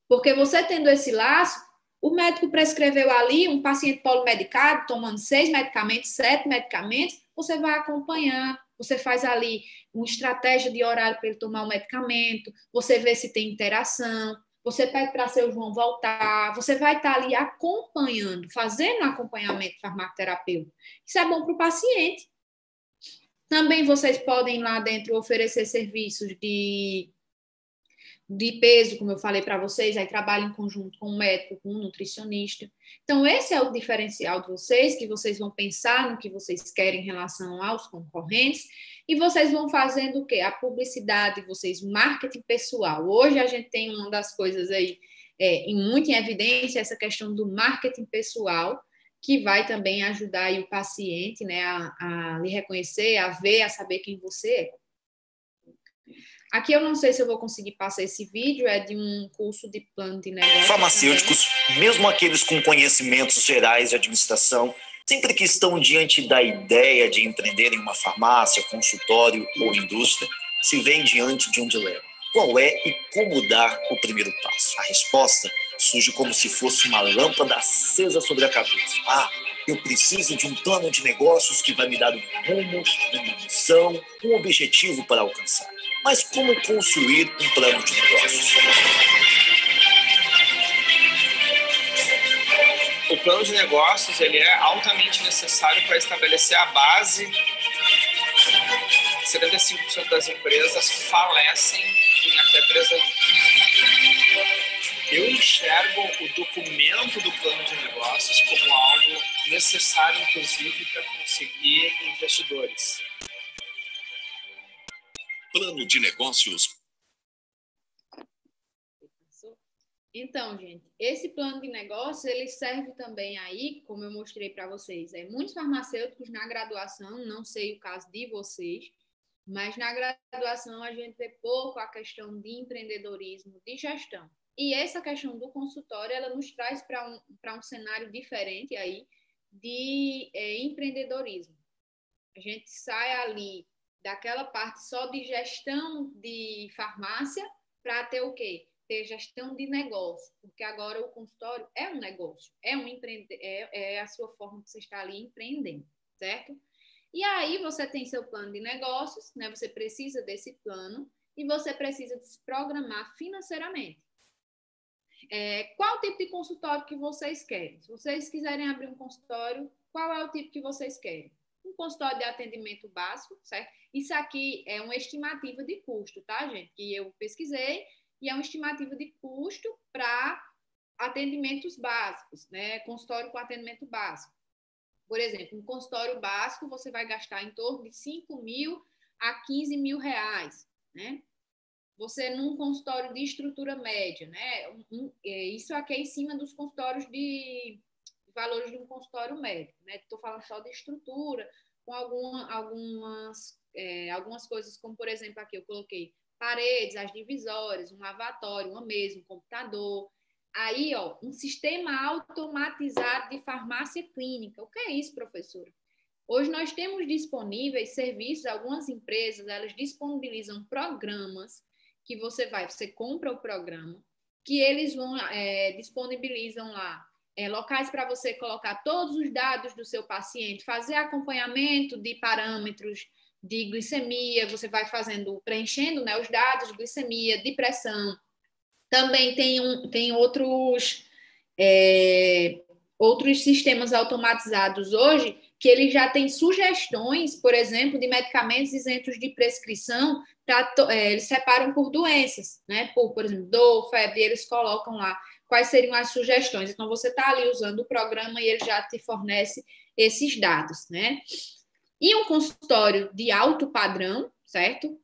Porque você tendo esse laço, o médico prescreveu ali um paciente polimedicado, tomando 6 medicamentos, 7 medicamentos, você vai acompanhar, você faz ali uma estratégia de horário para ele tomar o medicamento, você vê se tem interação, você pede para seu João voltar, você vai estar ali acompanhando, fazendo um acompanhamento farmacoterapêutico. Isso é bom para o paciente. Também vocês podem lá dentro oferecer serviços de peso, como eu falei para vocês, aí trabalha em conjunto com um médico, com um nutricionista. Então, esse é o diferencial de vocês, que vocês vão pensar no que vocês querem em relação aos concorrentes, e vocês vão fazendo o quê? A publicidade, vocês, o marketing pessoal. Hoje a gente tem uma das coisas aí muito em evidência, essa questão do marketing pessoal, que vai também ajudar aí o paciente, né, a lhe reconhecer, a ver, a saber quem você é. Aqui eu não sei se eu vou conseguir passar esse vídeo, é de um curso de plano de negócio. Farmacêuticos, mesmo aqueles com conhecimentos gerais de administração, sempre que estão diante da ideia de empreender em uma farmácia, consultório ou indústria, se veem diante de um dilema. Qual é e como dar o primeiro passo? A resposta surge como se fosse uma lâmpada acesa sobre a cabeça. Eu preciso de um plano de negócios que vai me dar um rumo, uma missão, um objetivo para alcançar. Mas como construir um plano de negócios? O plano de negócios ele é altamente necessário para estabelecer a base. 75% das empresas falecem em até 3 anos. Eu enxergo o documento do plano de negócios como algo necessário, inclusive, para conseguir investidores. Plano de negócios. Então, gente, esse plano de negócio, ele serve também aí, como eu mostrei para vocês, muitos farmacêuticos na graduação, não sei o caso de vocês, mas na graduação a gente vê pouco a questão de empreendedorismo, de gestão. E essa questão do consultório, ela nos traz para um cenário diferente aí de empreendedorismo. A gente sai ali daquela parte só de gestão de farmácia para ter o quê? Ter gestão de negócio, porque agora o consultório é um negócio, é a sua forma que você está ali empreendendo, certo? E aí você tem seu plano de negócios, né? Você precisa desse plano e você precisa se programar financeiramente. Qual o tipo de consultório que vocês querem? Se vocês quiserem abrir um consultório, qual é o tipo que vocês querem? Um consultório de atendimento básico, certo? Isso aqui é uma estimativa de custo, tá, gente? Que eu pesquisei e é uma estimativa de custo para atendimentos básicos, né? Consultório com atendimento básico. Por exemplo, um consultório básico você vai gastar em torno de 5 mil a 15 mil reais, né? Você num consultório de estrutura média, né? Isso aqui é em cima dos consultórios de valores de um consultório médio, né? Estou falando só de estrutura, com algumas coisas, como por exemplo aqui eu coloquei paredes, as divisórias, um lavatório, uma mesa, um computador. Aí, ó, um sistema automatizado de farmácia clínica. O que é isso, professora? Hoje nós temos disponíveis serviços, algumas empresas, elas disponibilizam programas que você compra o programa, que eles vão disponibilizam lá locais para você colocar todos os dados do seu paciente, fazer acompanhamento de parâmetros de glicemia, você vai preenchendo, né, os dados de glicemia, de pressão. Também tem outros sistemas automatizados hoje que eles já têm sugestões, por exemplo, de medicamentos isentos de prescrição, eles separam por doenças, né? Por exemplo, dor, febre, eles colocam lá quais seriam as sugestões. Então, você está ali usando o programa e ele já te fornece esses dados, né? E um consultório de alto padrão, certo?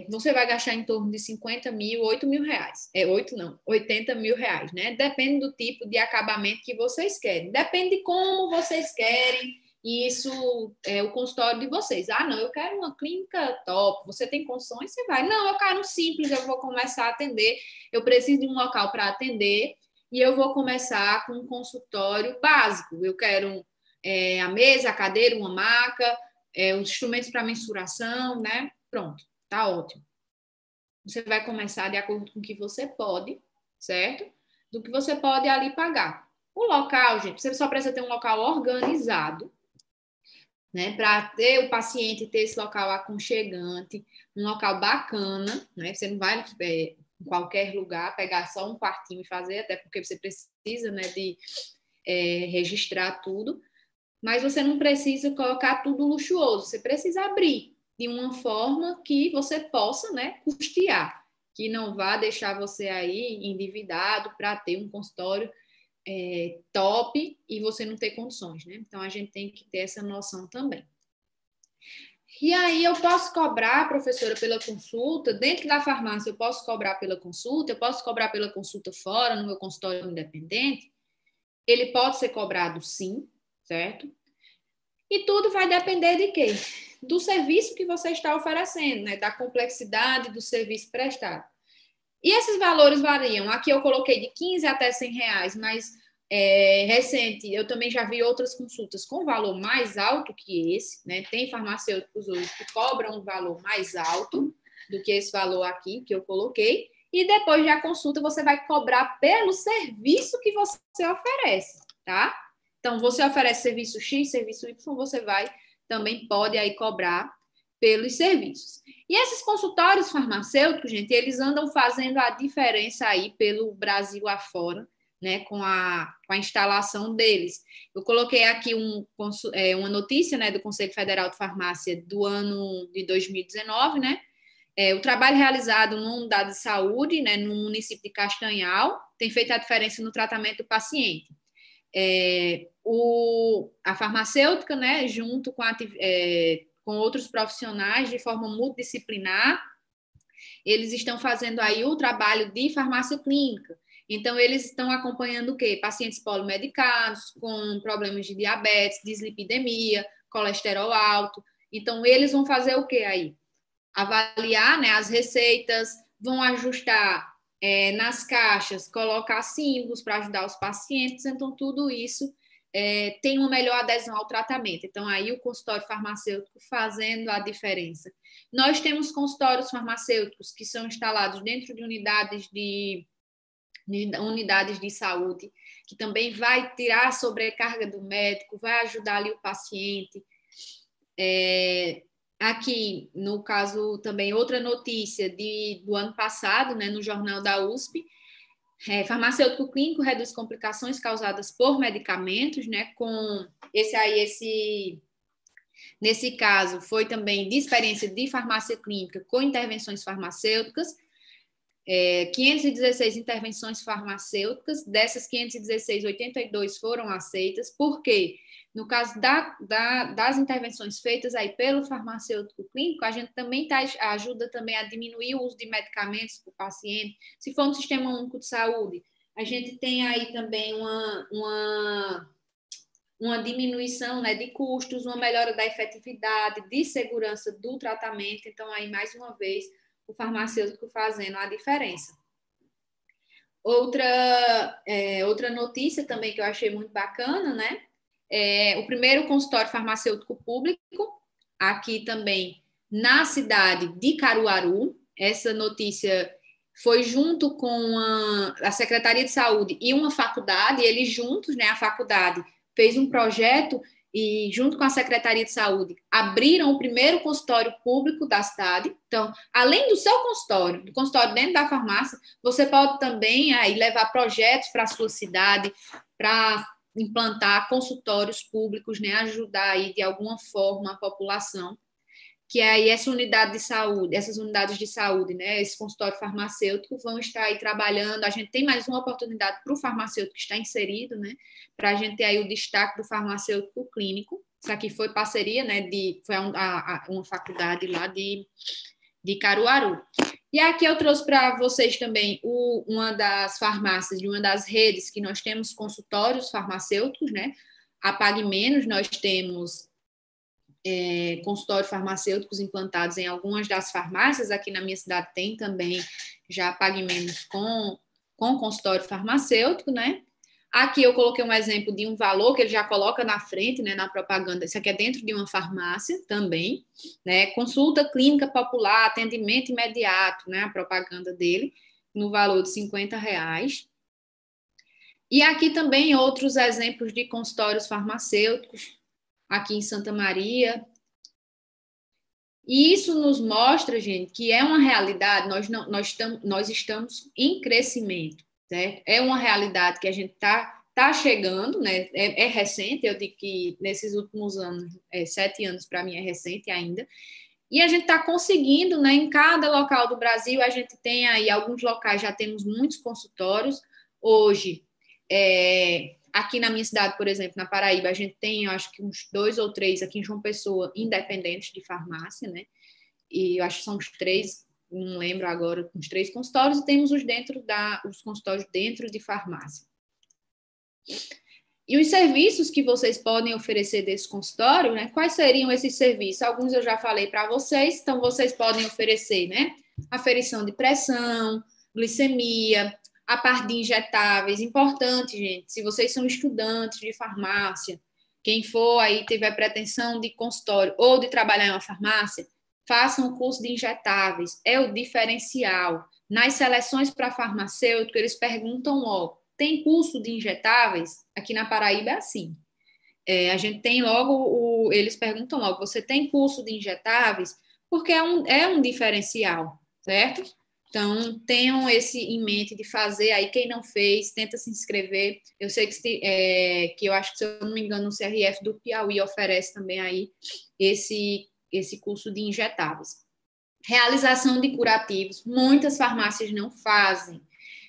Você vai gastar em torno de 50 mil, 8 mil reais. 80 mil reais, né? Depende do tipo de acabamento que vocês querem. Depende de como vocês querem. E isso é o consultório de vocês. Ah, não, eu quero uma clínica top. Você tem condições? Você vai. Não, eu quero um simples, eu vou começar a atender. Eu preciso de um local para atender e eu vou começar com um consultório básico. Eu quero a mesa, a cadeira, uma maca, os instrumentos para mensuração, né? Pronto, tá ótimo. Você vai começar de acordo com o que você pode, certo? Do que você pode ali pagar. O local, gente, você só precisa ter um local organizado, né? Para ter o paciente ter esse local aconchegante, um local bacana, né? Você não vai em qualquer lugar pegar só um quartinho e fazer, até porque você precisa, né, de registrar tudo, mas você não precisa colocar tudo luxuoso, você precisa abrir de uma forma que você possa, né, custear, que não vá deixar você aí endividado para ter um consultório top e você não ter condições, né? Então, a gente tem que ter essa noção também. E aí, eu posso cobrar, professora, pela consulta, dentro da farmácia, eu posso cobrar pela consulta, eu posso cobrar pela consulta fora, no meu consultório independente? Ele pode ser cobrado, sim, certo? E tudo vai depender de quê? Do serviço que você está oferecendo, né? Da complexidade do serviço prestado. E esses valores variam. Aqui eu coloquei de 15 até 100 reais, mas recente eu também já vi outras consultas com valor mais alto que esse, né? Tem farmacêuticos hoje que cobram um valor mais alto do que esse valor aqui que eu coloquei. E depois da consulta você vai cobrar pelo serviço que você oferece, tá? Então, você oferece serviço X, serviço Y, você também pode aí cobrar pelos serviços. E esses consultórios farmacêuticos, gente, eles andam fazendo a diferença aí pelo Brasil afora, né, com a instalação deles. Eu coloquei aqui uma notícia, né, do Conselho Federal de Farmácia do ano de 2019, né, O trabalho realizado numa unidade de saúde, né, no município de Castanhal, tem feito a diferença no tratamento do paciente. A farmacêutica, né, junto com outros profissionais, de forma multidisciplinar, eles estão fazendo aí o trabalho de farmácia clínica. Então, eles estão acompanhando o quê? Pacientes polimedicados, com problemas de diabetes, dislipidemia, colesterol alto. Então, eles vão fazer o quê aí? Avaliar, né, as receitas, vão ajustar nas caixas, colocar símbolos para ajudar os pacientes. Então, tudo isso tem uma melhor adesão ao tratamento. Então, aí o consultório farmacêutico fazendo a diferença. Nós temos consultórios farmacêuticos que são instalados dentro de unidades de saúde, que também vai tirar a sobrecarga do médico, vai ajudar ali o paciente. Aqui, no caso, também outra notícia do ano passado, né, no jornal da USP, farmacêutico clínico reduz complicações causadas por medicamentos, né, nesse caso, foi também de experiência de farmácia clínica com intervenções farmacêuticas, 516 intervenções farmacêuticas, dessas 516, 82 foram aceitas. Por quê? No caso das intervenções feitas aí pelo farmacêutico clínico, a gente também ajuda também a diminuir o uso de medicamentos para o paciente. Se for no Sistema Único de Saúde, a gente tem aí também uma diminuição, né, de custos, uma melhora da efetividade, de segurança do tratamento. Então, aí, mais uma vez, o farmacêutico fazendo a diferença. Outra notícia também que eu achei muito bacana, né? O primeiro consultório farmacêutico público, aqui também na cidade de Caruaru. Essa notícia foi junto com a Secretaria de Saúde e uma faculdade, eles juntos, né? A faculdade fez um projeto e, junto com a Secretaria de Saúde, abriram o primeiro consultório público da cidade. Então, além do seu consultório, do consultório dentro da farmácia, você pode também aí levar projetos para a sua cidade, para implantar consultórios públicos, né, ajudar aí de alguma forma a população, que aí essas unidades de saúde, né, esse consultório farmacêutico vão estar aí trabalhando. A gente tem mais uma oportunidade para o farmacêutico que está inserido, né, para a gente ter aí o destaque do farmacêutico clínico. Isso aqui foi parceria, né, foi uma faculdade lá de Caruaru. E aqui eu trouxe para vocês também uma das farmácias, de uma das redes que nós temos consultórios farmacêuticos, né? A Pague Menos, nós temos consultórios farmacêuticos implantados em algumas das farmácias. Aqui na minha cidade tem também já Pague Menos com consultório farmacêutico, né? Aqui eu coloquei um exemplo de um valor que ele já coloca na frente, né, na propaganda. Isso aqui é dentro de uma farmácia também, né? Consulta clínica popular, atendimento imediato, né? A propaganda dele, no valor de R$50. E aqui também outros exemplos de consultórios farmacêuticos, aqui em Santa Maria. E isso nos mostra, gente, que é uma realidade. Nós estamos em crescimento. Certo? É uma realidade que a gente tá chegando, né? É recente, eu digo que nesses últimos anos, 7 anos para mim é recente ainda, e a gente está conseguindo, né? Em cada local do Brasil, a gente tem aí alguns locais, já temos muitos consultórios. Hoje, aqui na minha cidade, por exemplo, na Paraíba, a gente tem, eu acho que uns 2 ou 3 aqui em João Pessoa, independentes de farmácia, né? E eu acho que são os 3, não lembro agora, uns 3 consultórios, e temos os consultórios dentro de farmácia. E os serviços que vocês podem oferecer desse consultório, né? Quais seriam esses serviços? Alguns eu já falei para vocês, então vocês podem oferecer, né? Aferição de pressão, glicemia, a parte de injetáveis. Importante, gente, se vocês são estudantes de farmácia, quem for aí tiver pretensão de consultório ou de trabalhar em uma farmácia, façam o curso de injetáveis, é o diferencial. Nas seleções para farmacêutico, eles perguntam tem curso de injetáveis? Aqui na Paraíba é assim. A gente tem logo, eles perguntam logo, você tem curso de injetáveis? Porque é um diferencial, certo? Então, tenham esse em mente de fazer. Aí, quem não fez, tenta se inscrever. Eu sei que eu acho que, se eu não me engano, o CRF do Piauí oferece também aí esse curso de injetáveis. Realização de curativos, muitas farmácias não fazem.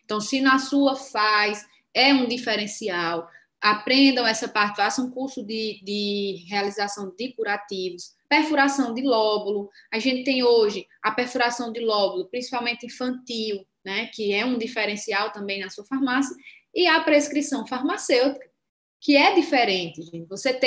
Então, se na sua faz, é um diferencial. Aprendam essa parte, façam um curso de realização de curativos. Perfuração de lóbulo. A gente tem hoje a perfuração de lóbulo, principalmente infantil, né, que é um diferencial também na sua farmácia, e a prescrição farmacêutica, que é diferente, gente. Você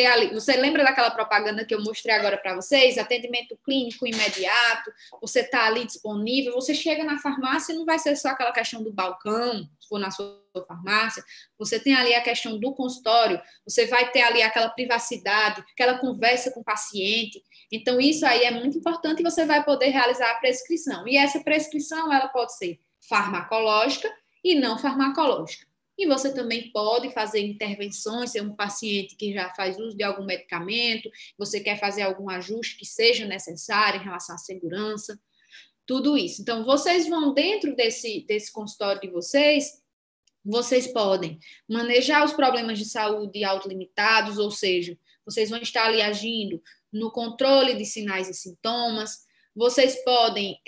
lembra daquela propaganda que eu mostrei agora para vocês? Atendimento clínico imediato, você está ali disponível, você chega na farmácia e não vai ser só aquela questão do balcão, se for na sua farmácia, você tem ali a questão do consultório, você vai ter ali aquela privacidade, aquela conversa com o paciente. Então, isso aí é muito importante e você vai poder realizar a prescrição. E essa prescrição, ela pode ser farmacológica e não farmacológica. E você também pode fazer intervenções, se é um paciente que já faz uso de algum medicamento, você quer fazer algum ajuste que seja necessário em relação à segurança, tudo isso. Então, vocês vão dentro desse consultório de vocês podem manejar os problemas de saúde autolimitados, ou seja, vocês vão estar ali agindo no controle de sinais e sintomas, vocês podem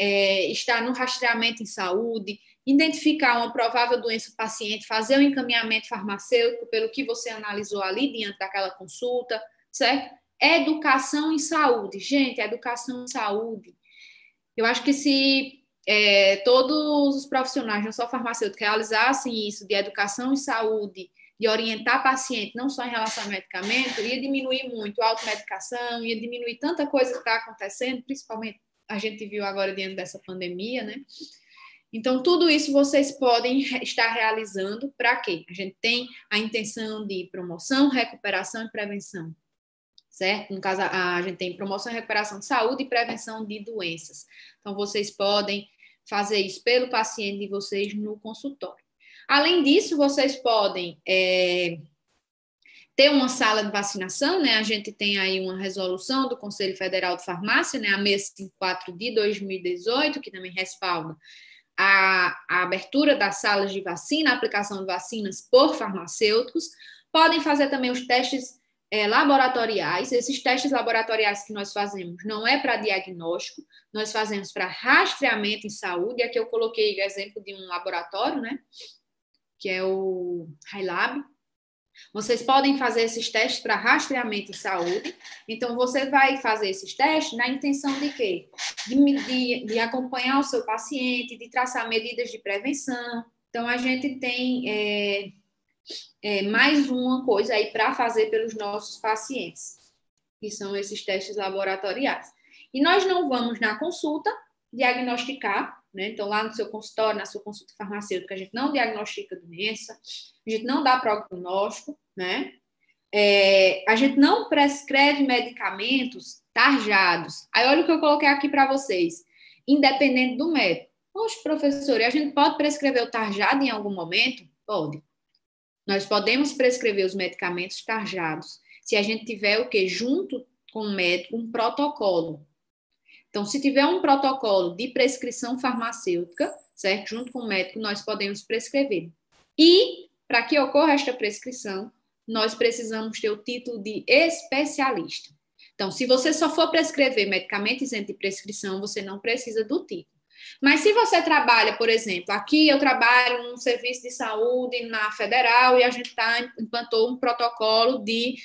estar no rastreamento em saúde, identificar uma provável doença do paciente, fazer um encaminhamento farmacêutico pelo que você analisou ali diante daquela consulta, certo? Educação em saúde. Gente, educação em saúde. Eu acho que se todos os profissionais, não só farmacêuticos, realizassem isso de educação em saúde, de orientar paciente, não só em relação ao medicamento, ia diminuir muito a automedicação, ia diminuir tanta coisa que está acontecendo, principalmente a gente viu agora diante dessa pandemia, né? Então, tudo isso vocês podem estar realizando para quê? A gente tem a intenção de promoção, recuperação e prevenção, certo? No caso, a gente tem promoção e recuperação de saúde e prevenção de doenças. Então, vocês podem fazer isso pelo paciente de vocês no consultório. Além disso, vocês podem ter uma sala de vacinação, né? A gente tem aí uma resolução do Conselho Federal de Farmácia, né? A 654 de 2018, que também respalda a abertura das salas de vacina, a aplicação de vacinas por farmacêuticos. Podem fazer também os testes laboratoriais. Esses testes laboratoriais que nós fazemos não é para diagnóstico, nós fazemos para rastreamento em saúde. Aqui eu coloquei o exemplo de um laboratório, né? Que é o HiLab. Vocês podem fazer esses testes para rastreamento em saúde. Então, você vai fazer esses testes na intenção de quê? De acompanhar o seu paciente, de traçar medidas de prevenção. Então, a gente tem mais uma coisa aí para fazer pelos nossos pacientes, que são esses testes laboratoriais. E nós não vamos na consulta diagnosticar, né? Então, lá no seu consultório, na sua consulta farmacêutica, a gente não diagnostica doença, a gente não dá prognóstico, né? A gente não prescreve medicamentos tarjados. Aí, olha o que eu coloquei aqui para vocês. Independente do médico. Poxa, professor, a gente pode prescrever o tarjado em algum momento? Pode. Nós podemos prescrever os medicamentos tarjados se a gente tiver o quê? Junto com o médico, um protocolo. Então, se tiver um protocolo de prescrição farmacêutica, certo? Junto com o médico, nós podemos prescrever. E, para que ocorra esta prescrição, nós precisamos ter o título de especialista. Então, se você só for prescrever medicamento isento de prescrição, você não precisa do título. Mas se você trabalha, por exemplo, aqui eu trabalho num serviço de saúde na Federal e a gente implantou um protocolo de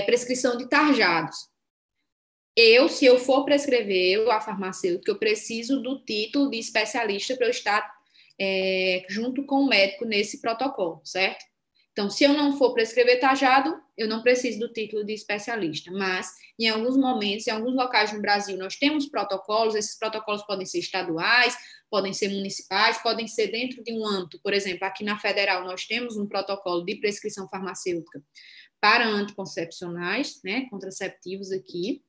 prescrição de tarjados. Se eu for prescrever a farmacêutica, eu preciso do título de especialista para eu estar junto com o médico nesse protocolo, certo? Então, se eu não for prescrever tarjado, eu não preciso do título de especialista. Mas, em alguns momentos, em alguns locais no Brasil, nós temos protocolos. Esses protocolos podem ser estaduais, podem ser municipais, podem ser dentro de um âmbito. Por exemplo, aqui na Federal, nós temos um protocolo de prescrição farmacêutica para anticoncepcionais, né, contraceptivos aqui.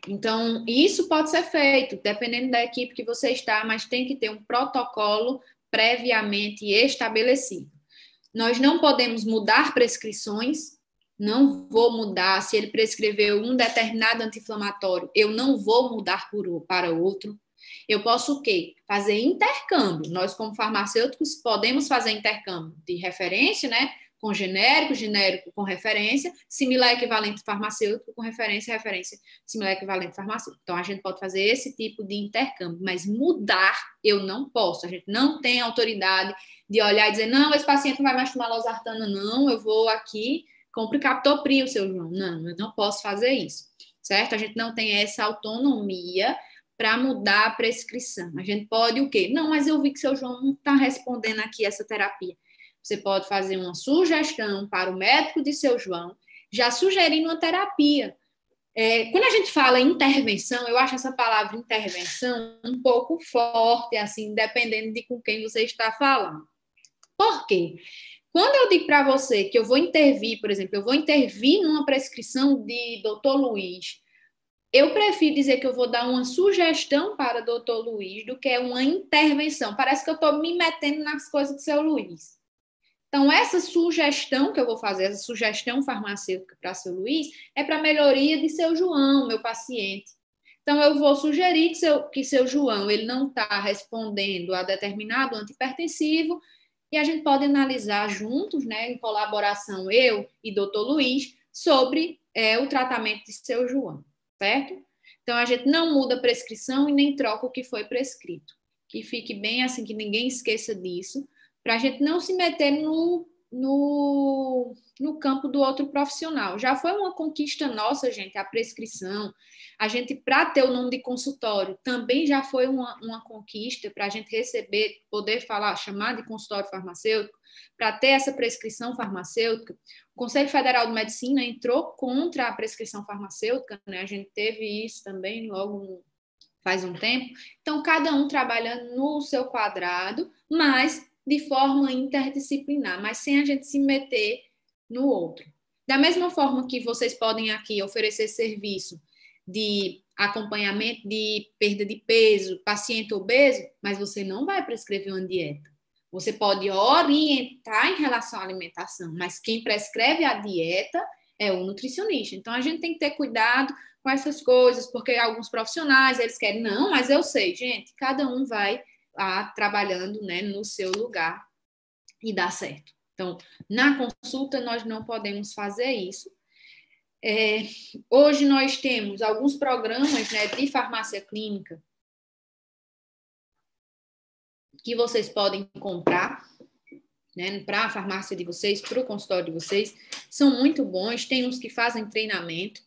Então, isso pode ser feito, dependendo da equipe que você está, mas tem que ter um protocolo previamente estabelecido. Nós não podemos mudar prescrições, não vou mudar. Se ele prescreveu um determinado anti-inflamatório, eu não vou mudar para outro. Eu posso o quê? Fazer intercâmbio. Nós, como farmacêuticos, podemos fazer intercâmbio de referência, né? com genérico, genérico com referência, similar equivalente farmacêutico com referência, referência similar equivalente farmacêutico. Então, a gente pode fazer esse tipo de intercâmbio, mas mudar eu não posso. A gente não tem autoridade de olhar e dizer, não, esse paciente não vai mais tomar losartana, não, eu vou aqui, compre captopril, seu João. Não, eu não posso fazer isso, certo? A gente não tem essa autonomia para mudar a prescrição. A gente pode o quê? Não, mas eu vi que seu João não está respondendo aqui essa terapia. Você pode fazer uma sugestão para o médico de seu João, já sugerindo uma terapia. Quando a gente fala intervenção, eu acho essa palavra intervenção um pouco forte, assim, dependendo de com quem você está falando. Por quê? Quando eu digo para você que eu vou intervir, por exemplo, eu vou intervir numa prescrição de Dr. Luiz, eu prefiro dizer que eu vou dar uma sugestão para Dr. Luiz do que uma intervenção. Parece que eu estou me metendo nas coisas do seu Luiz. Então, essa sugestão que eu vou fazer, essa sugestão farmacêutica para seu Luiz, é para a melhoria de seu João, meu paciente. Então, eu vou sugerir que seu João ele não está respondendo a determinado antihipertensivo e a gente pode analisar juntos, né, em colaboração, eu e doutor Luiz, sobre o tratamento de seu João, certo? Então, a gente não muda a prescrição e nem troca o que foi prescrito. Que fique bem assim, que ninguém esqueça disso, para a gente não se meter no campo do outro profissional. Já foi uma conquista nossa, gente, a prescrição. A gente, para ter o nome de consultório, também já foi uma conquista para a gente receber, poder falar, chamar de consultório farmacêutico, para ter essa prescrição farmacêutica. O Conselho Federal de Medicina entrou contra a prescrição farmacêutica, né? A gente teve isso também logo faz um tempo. Então, cada um trabalha no seu quadrado, mas de forma interdisciplinar, mas sem a gente se meter no outro. Da mesma forma que vocês podem aqui oferecer serviço de acompanhamento de perda de peso, paciente obeso, mas você não vai prescrever uma dieta. Você pode orientar em relação à alimentação, mas quem prescreve a dieta é o nutricionista. Então, a gente tem que ter cuidado com essas coisas, porque alguns profissionais, eles querem, não, mas eu sei, gente, cada um vai trabalhando, né, no seu lugar e dá certo. Então, na consulta, nós não podemos fazer isso. Hoje nós temos alguns programas, né, de farmácia clínica que vocês podem comprar, né, para a farmácia de vocês, para o consultório de vocês. São muito bons, tem uns que fazem treinamento.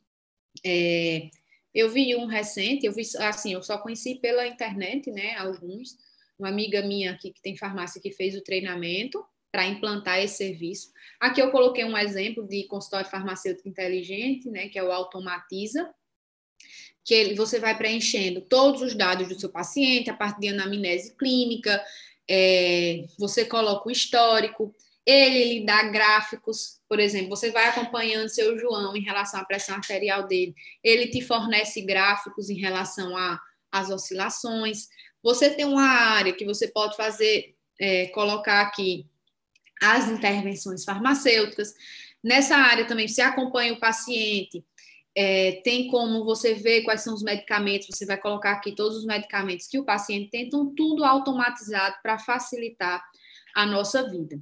Eu vi um recente, eu só conheci pela internet, né, alguns. Uma amiga minha aqui que tem farmácia que fez o treinamento para implantar esse serviço. Aqui eu coloquei um exemplo de consultório farmacêutico inteligente, né, que é o Automatiza, que você vai preenchendo todos os dados do seu paciente, a partir de anamnese clínica, você coloca o histórico, ele lhe dá gráficos, por exemplo, você vai acompanhando seu João em relação à pressão arterial dele, ele te fornece gráficos em relação às oscilações. Você tem uma área que você pode fazer, colocar aqui as intervenções farmacêuticas. Nessa área também você acompanha o paciente, tem como você ver quais são os medicamentos, você vai colocar aqui todos os medicamentos que o paciente tem, então tudo automatizado para facilitar a nossa vida.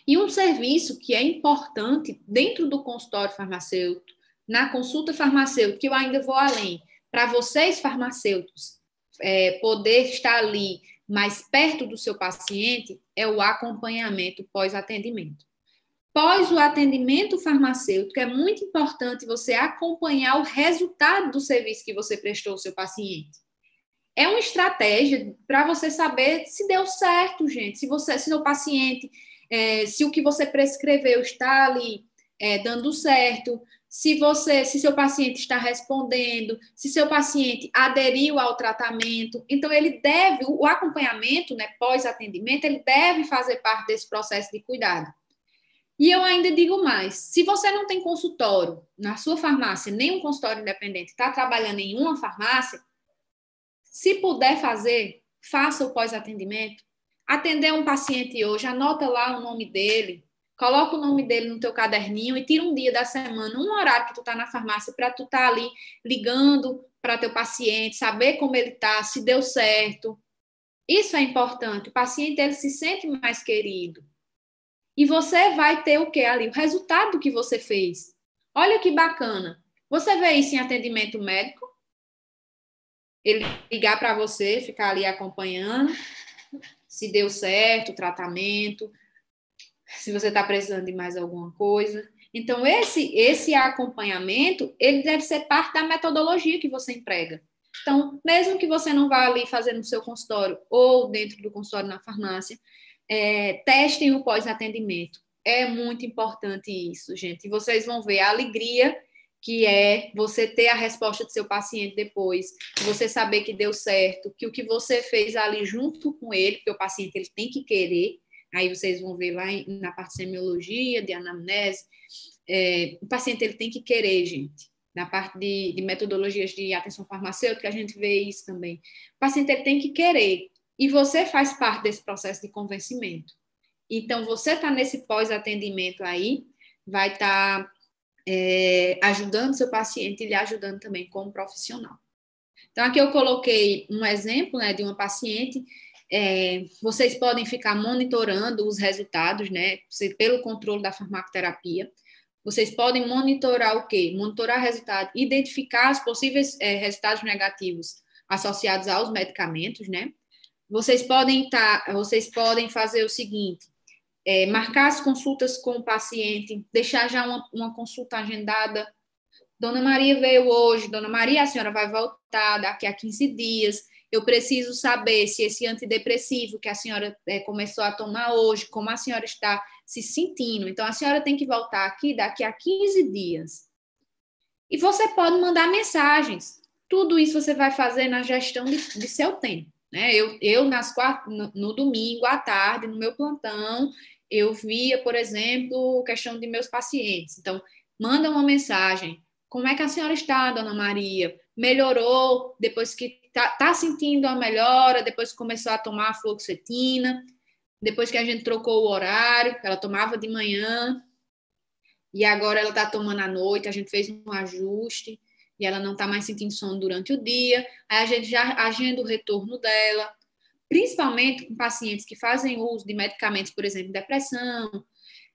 E um serviço que é importante dentro do consultório farmacêutico, na consulta farmacêutica, que eu ainda vou além, para vocês farmacêuticos, poder estar ali mais perto do seu paciente, é o acompanhamento pós-atendimento. Pós o atendimento farmacêutico, é muito importante você acompanhar o resultado do serviço que você prestou ao seu paciente. É uma estratégia para você saber se deu certo, gente, se seu paciente, se o que você prescreveu está ali dando certo, se seu paciente está respondendo, se seu paciente aderiu ao tratamento. Então, o acompanhamento, né, pós-atendimento, ele deve fazer parte desse processo de cuidado. E eu ainda digo mais, se você não tem consultório na sua farmácia, nem um consultório independente, está trabalhando em uma farmácia, se puder fazer, faça o pós-atendimento. Atender um paciente hoje, anota lá o nome dele, coloca o nome dele no teu caderninho e tira um dia da semana, um horário que tu tá na farmácia para tu tá ali ligando para teu paciente, saber como ele tá, se deu certo. Isso é importante. O paciente, ele se sente mais querido. E você vai ter o quê ali? O resultado que você fez. Olha que bacana. Você vê isso em atendimento médico? Ele ligar para você, ficar ali acompanhando, se deu certo o tratamento, se você está precisando de mais alguma coisa. Então, esse acompanhamento, ele deve ser parte da metodologia que você emprega. Então, mesmo que você não vá ali fazer no seu consultório ou dentro do consultório na farmácia, testem o pós-atendimento. É muito importante isso, gente. E vocês vão ver a alegria que é você ter a resposta do seu paciente depois, você saber que deu certo, que o que você fez ali junto com ele, porque o paciente ele tem que querer, aí vocês vão ver lá na parte de semiologia, de anamnese, o paciente ele tem que querer, gente. Na parte de metodologias de atenção farmacêutica, a gente vê isso também. O paciente ele tem que querer, e você faz parte desse processo de convencimento. Então, você está nesse pós-atendimento aí, vai estar ajudando seu paciente e lhe ajudando também como profissional. Então, aqui eu coloquei um exemplo, né, de uma paciente. Vocês podem ficar monitorando os resultados, né, pelo controle da farmacoterapia. Vocês podem monitorar o quê? Monitorar resultados, identificar os possíveis resultados negativos associados aos medicamentos, né? Vocês podem fazer o seguinte: marcar as consultas com o paciente, deixar já uma consulta agendada. Dona Maria veio hoje, Dona Maria, a senhora vai voltar daqui a 15 dias. Eu preciso saber se esse antidepressivo que a senhora começou a tomar hoje, como a senhora está se sentindo. Então, a senhora tem que voltar aqui daqui a 15 dias. E você pode mandar mensagens. Tudo isso você vai fazer na gestão de seu tempo. Né? No domingo à tarde, no meu plantão, eu via, por exemplo, questão de meus pacientes. Então, manda uma mensagem. Como é que a senhora está, Dona Maria? Melhorou depois que está sentindo a melhora, depois que começou a tomar a fluoxetina, depois que a gente trocou o horário, ela tomava de manhã, e agora ela está tomando à noite, a gente fez um ajuste, e ela não está mais sentindo sono durante o dia, aí a gente já agenda o retorno dela, principalmente com pacientes que fazem uso de medicamentos, por exemplo, depressão,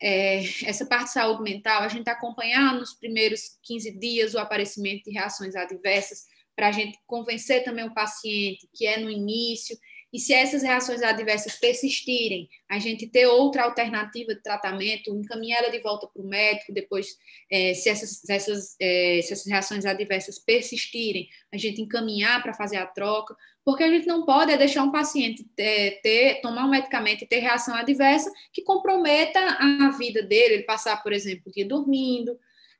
essa parte de saúde mental, a gente acompanhar nos primeiros 15 dias o aparecimento de reações adversas, para a gente convencer também o paciente que é no início, e se essas reações adversas persistirem, a gente ter outra alternativa de tratamento, encaminhar ela de volta para o médico, depois, se essas reações adversas persistirem, a gente encaminhar para fazer a troca, porque a gente não pode deixar um paciente tomar um medicamento e ter reação adversa que comprometa a vida dele, ele passar, por exemplo, o dia dormindo.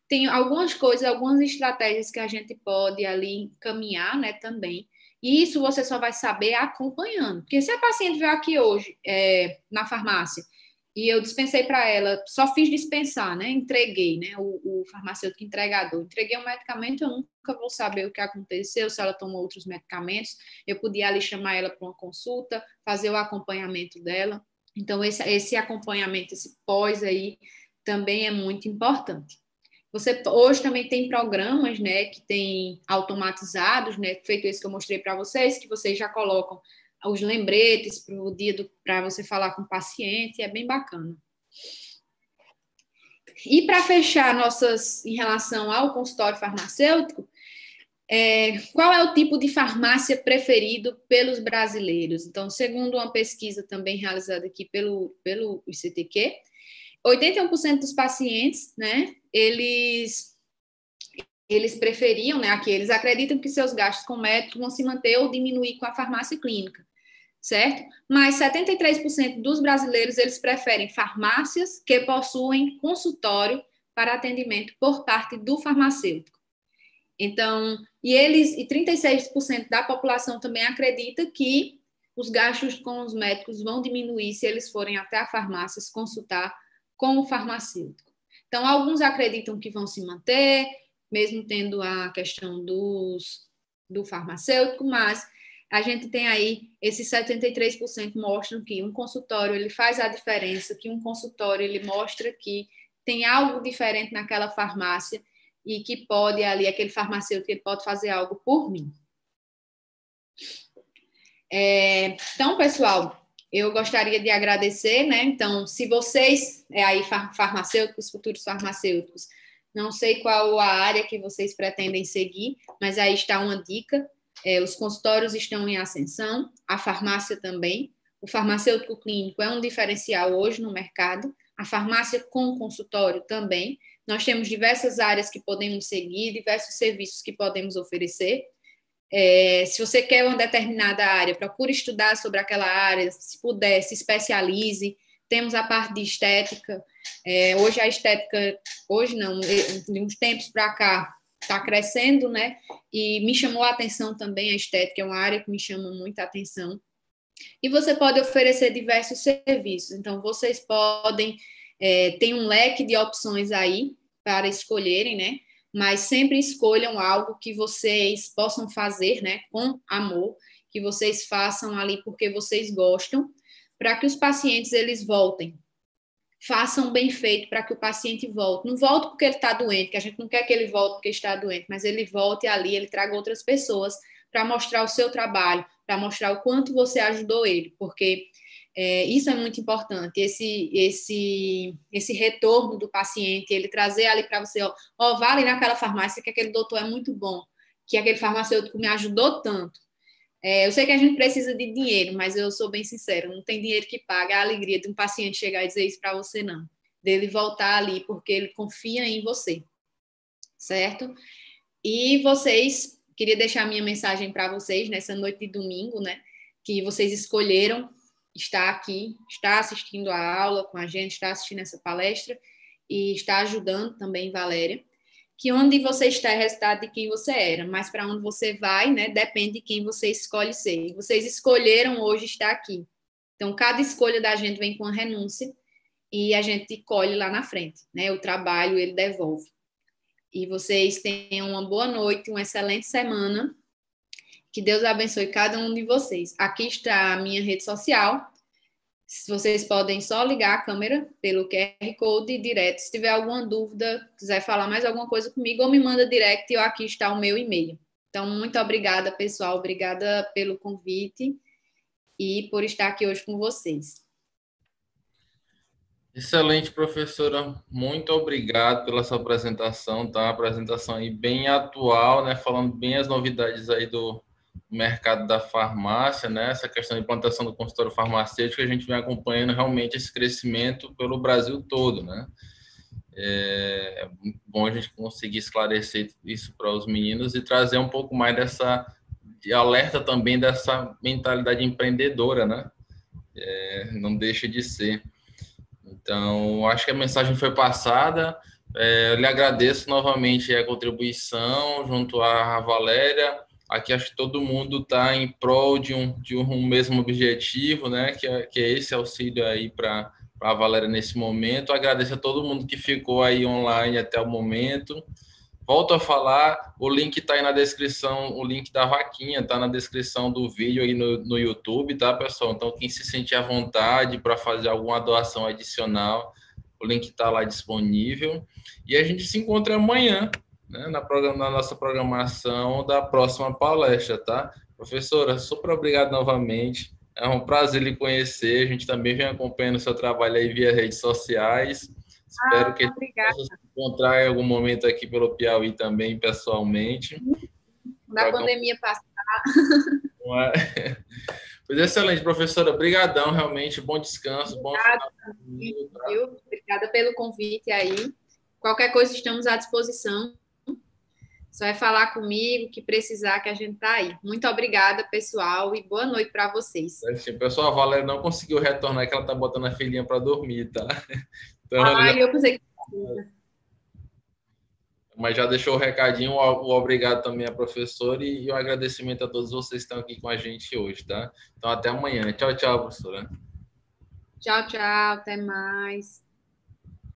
Tem algumas coisas, algumas estratégias que a gente pode ali encaminhar, né, também. E isso você só vai saber acompanhando. Porque se a paciente veio aqui hoje, na farmácia, e eu dispensei para ela, só fiz dispensar, né? Entreguei, né? O farmacêutico entregador. Entreguei um medicamento, eu nunca vou saber o que aconteceu, se ela tomou outros medicamentos. Eu podia ali chamar ela para uma consulta, fazer o acompanhamento dela. Então, esse acompanhamento, esse pós aí, também é muito importante. Você hoje também tem programas, né, que tem automatizados, né, feito esse que eu mostrei para vocês, que vocês já colocam os lembretes para o dia para você falar com o paciente, é bem bacana. E para fechar em relação ao consultório farmacêutico, qual é o tipo de farmácia preferido pelos brasileiros? Então, segundo uma pesquisa também realizada aqui pelo ICTQ, 81% dos pacientes, né, eles preferiam, né, aqui, eles acreditam que seus gastos com médicos vão se manter ou diminuir com a farmácia clínica, certo? Mas 73% dos brasileiros, eles preferem farmácias que possuem consultório para atendimento por parte do farmacêutico. Então, e 36% da população também acredita que os gastos com os médicos vão diminuir se eles forem até a farmácia se consultar com o farmacêutico. Então, alguns acreditam que vão se manter, mesmo tendo a questão do farmacêutico, mas a gente tem aí, esses 73% mostram que um consultório ele faz a diferença, que um consultório ele mostra que tem algo diferente naquela farmácia e que pode ali, aquele farmacêutico, ele pode fazer algo por mim. Então, pessoal, Eu gostaria de agradecer, né? Então, se vocês, aí farmacêuticos, futuros farmacêuticos, não sei qual a área que vocês pretendem seguir, mas aí está uma dica. Os consultórios estão em ascensão, a farmácia também. O farmacêutico clínico é um diferencial hoje no mercado, a farmácia com consultório também. Nós temos diversas áreas que podemos seguir, diversos serviços que podemos oferecer. Se você quer uma determinada área, procure estudar sobre aquela área, se puder, se especialize. Temos a parte de estética. Hoje a estética, hoje não, de uns tempos para cá, está crescendo, né? E me chamou a atenção também a estética, é uma área que me chama muita atenção. E você pode oferecer diversos serviços. Então, vocês podem, tem um leque de opções aí para escolherem, né? Mas sempre escolham algo que vocês possam fazer, né, com amor, que vocês façam ali porque vocês gostam, para que os pacientes eles voltem. Façam bem feito para que o paciente volte. Não volte porque ele está doente, que a gente não quer que ele volte porque está doente, mas ele volte ali, ele traga outras pessoas para mostrar o seu trabalho, para mostrar o quanto você ajudou ele, porque isso é muito importante, esse retorno do paciente, ele trazer ali para você, vá ali naquela farmácia que aquele doutor é muito bom, que aquele farmacêutico me ajudou tanto. Eu sei que a gente precisa de dinheiro, mas eu sou bem sincera, não tem dinheiro que pague a alegria de um paciente chegar e dizer isso para você, não. Dele voltar ali, porque ele confia em você, certo? E vocês, queria deixar a minha mensagem para vocês nessa noite de domingo, né? Que vocês escolheram estar aqui, estar assistindo a aula com a gente, estar assistindo essa palestra e estar ajudando também Valéria. Que onde você está é resultado de quem você era, mas para onde você vai, né, depende de quem você escolhe ser. Vocês escolheram hoje estar aqui. Então, cada escolha da gente vem com uma renúncia e a gente colhe lá na frente, né? O trabalho, ele devolve. E vocês tenham uma boa noite, uma excelente semana. Que Deus abençoe cada um de vocês. Aqui está a minha rede social. Vocês podem só ligar a câmera pelo QR Code direto. Se tiver alguma dúvida, quiser falar mais alguma coisa comigo, ou me manda direct, ou aqui está o meu e-mail. Então, muito obrigada, pessoal. Obrigada pelo convite e por estar aqui hoje com vocês. Excelente, professora. Muito obrigado pela sua apresentação, tá? Uma apresentação aí bem atual, né? Falando bem as novidades aí do mercado da farmácia, né? Essa questão de implantação do consultório farmacêutico, a gente vem acompanhando realmente esse crescimento pelo Brasil todo, né? É muito bom a gente conseguir esclarecer isso para os meninos e trazer um pouco mais de alerta também dessa mentalidade empreendedora, né? Não deixa de ser. Então, acho que a mensagem foi passada. Eu lhe agradeço novamente a contribuição junto à Valéria. Aqui acho que todo mundo está em prol de um mesmo objetivo, né? Que é esse auxílio aí para a Valéria nesse momento. Agradeço a todo mundo que ficou aí online até o momento. Volto a falar, o link está aí na descrição, o link da vaquinha está na descrição do vídeo aí no YouTube, tá, pessoal? Então, quem se sentir à vontade para fazer alguma doação adicional, o link está lá disponível. E a gente se encontra amanhã, né, na nossa programação da próxima palestra, tá? Professora, super obrigado novamente. É um prazer lhe conhecer. A gente também vem acompanhando o seu trabalho aí via redes sociais. Espero que a gente possa se encontrar em algum momento aqui pelo Piauí também, pessoalmente. Da pandemia passar. Pois é, excelente, professora. Obrigadão, realmente. Bom descanso. Bom final de domingo, tá? Obrigada pelo convite aí. Qualquer coisa, estamos à disposição. Só é falar comigo, que precisar, que a gente tá aí. Muito obrigada, pessoal, e boa noite para vocês. Pessoal, a Valéria não conseguiu retornar, que ela tá botando a filhinha para dormir, tá? Então, eu pensei que... Mas já deixou o recadinho, o obrigado também à professora e o agradecimento a todos vocês que estão aqui com a gente hoje, tá? Então, até amanhã. Tchau, tchau, professora. Tchau, tchau. Até mais.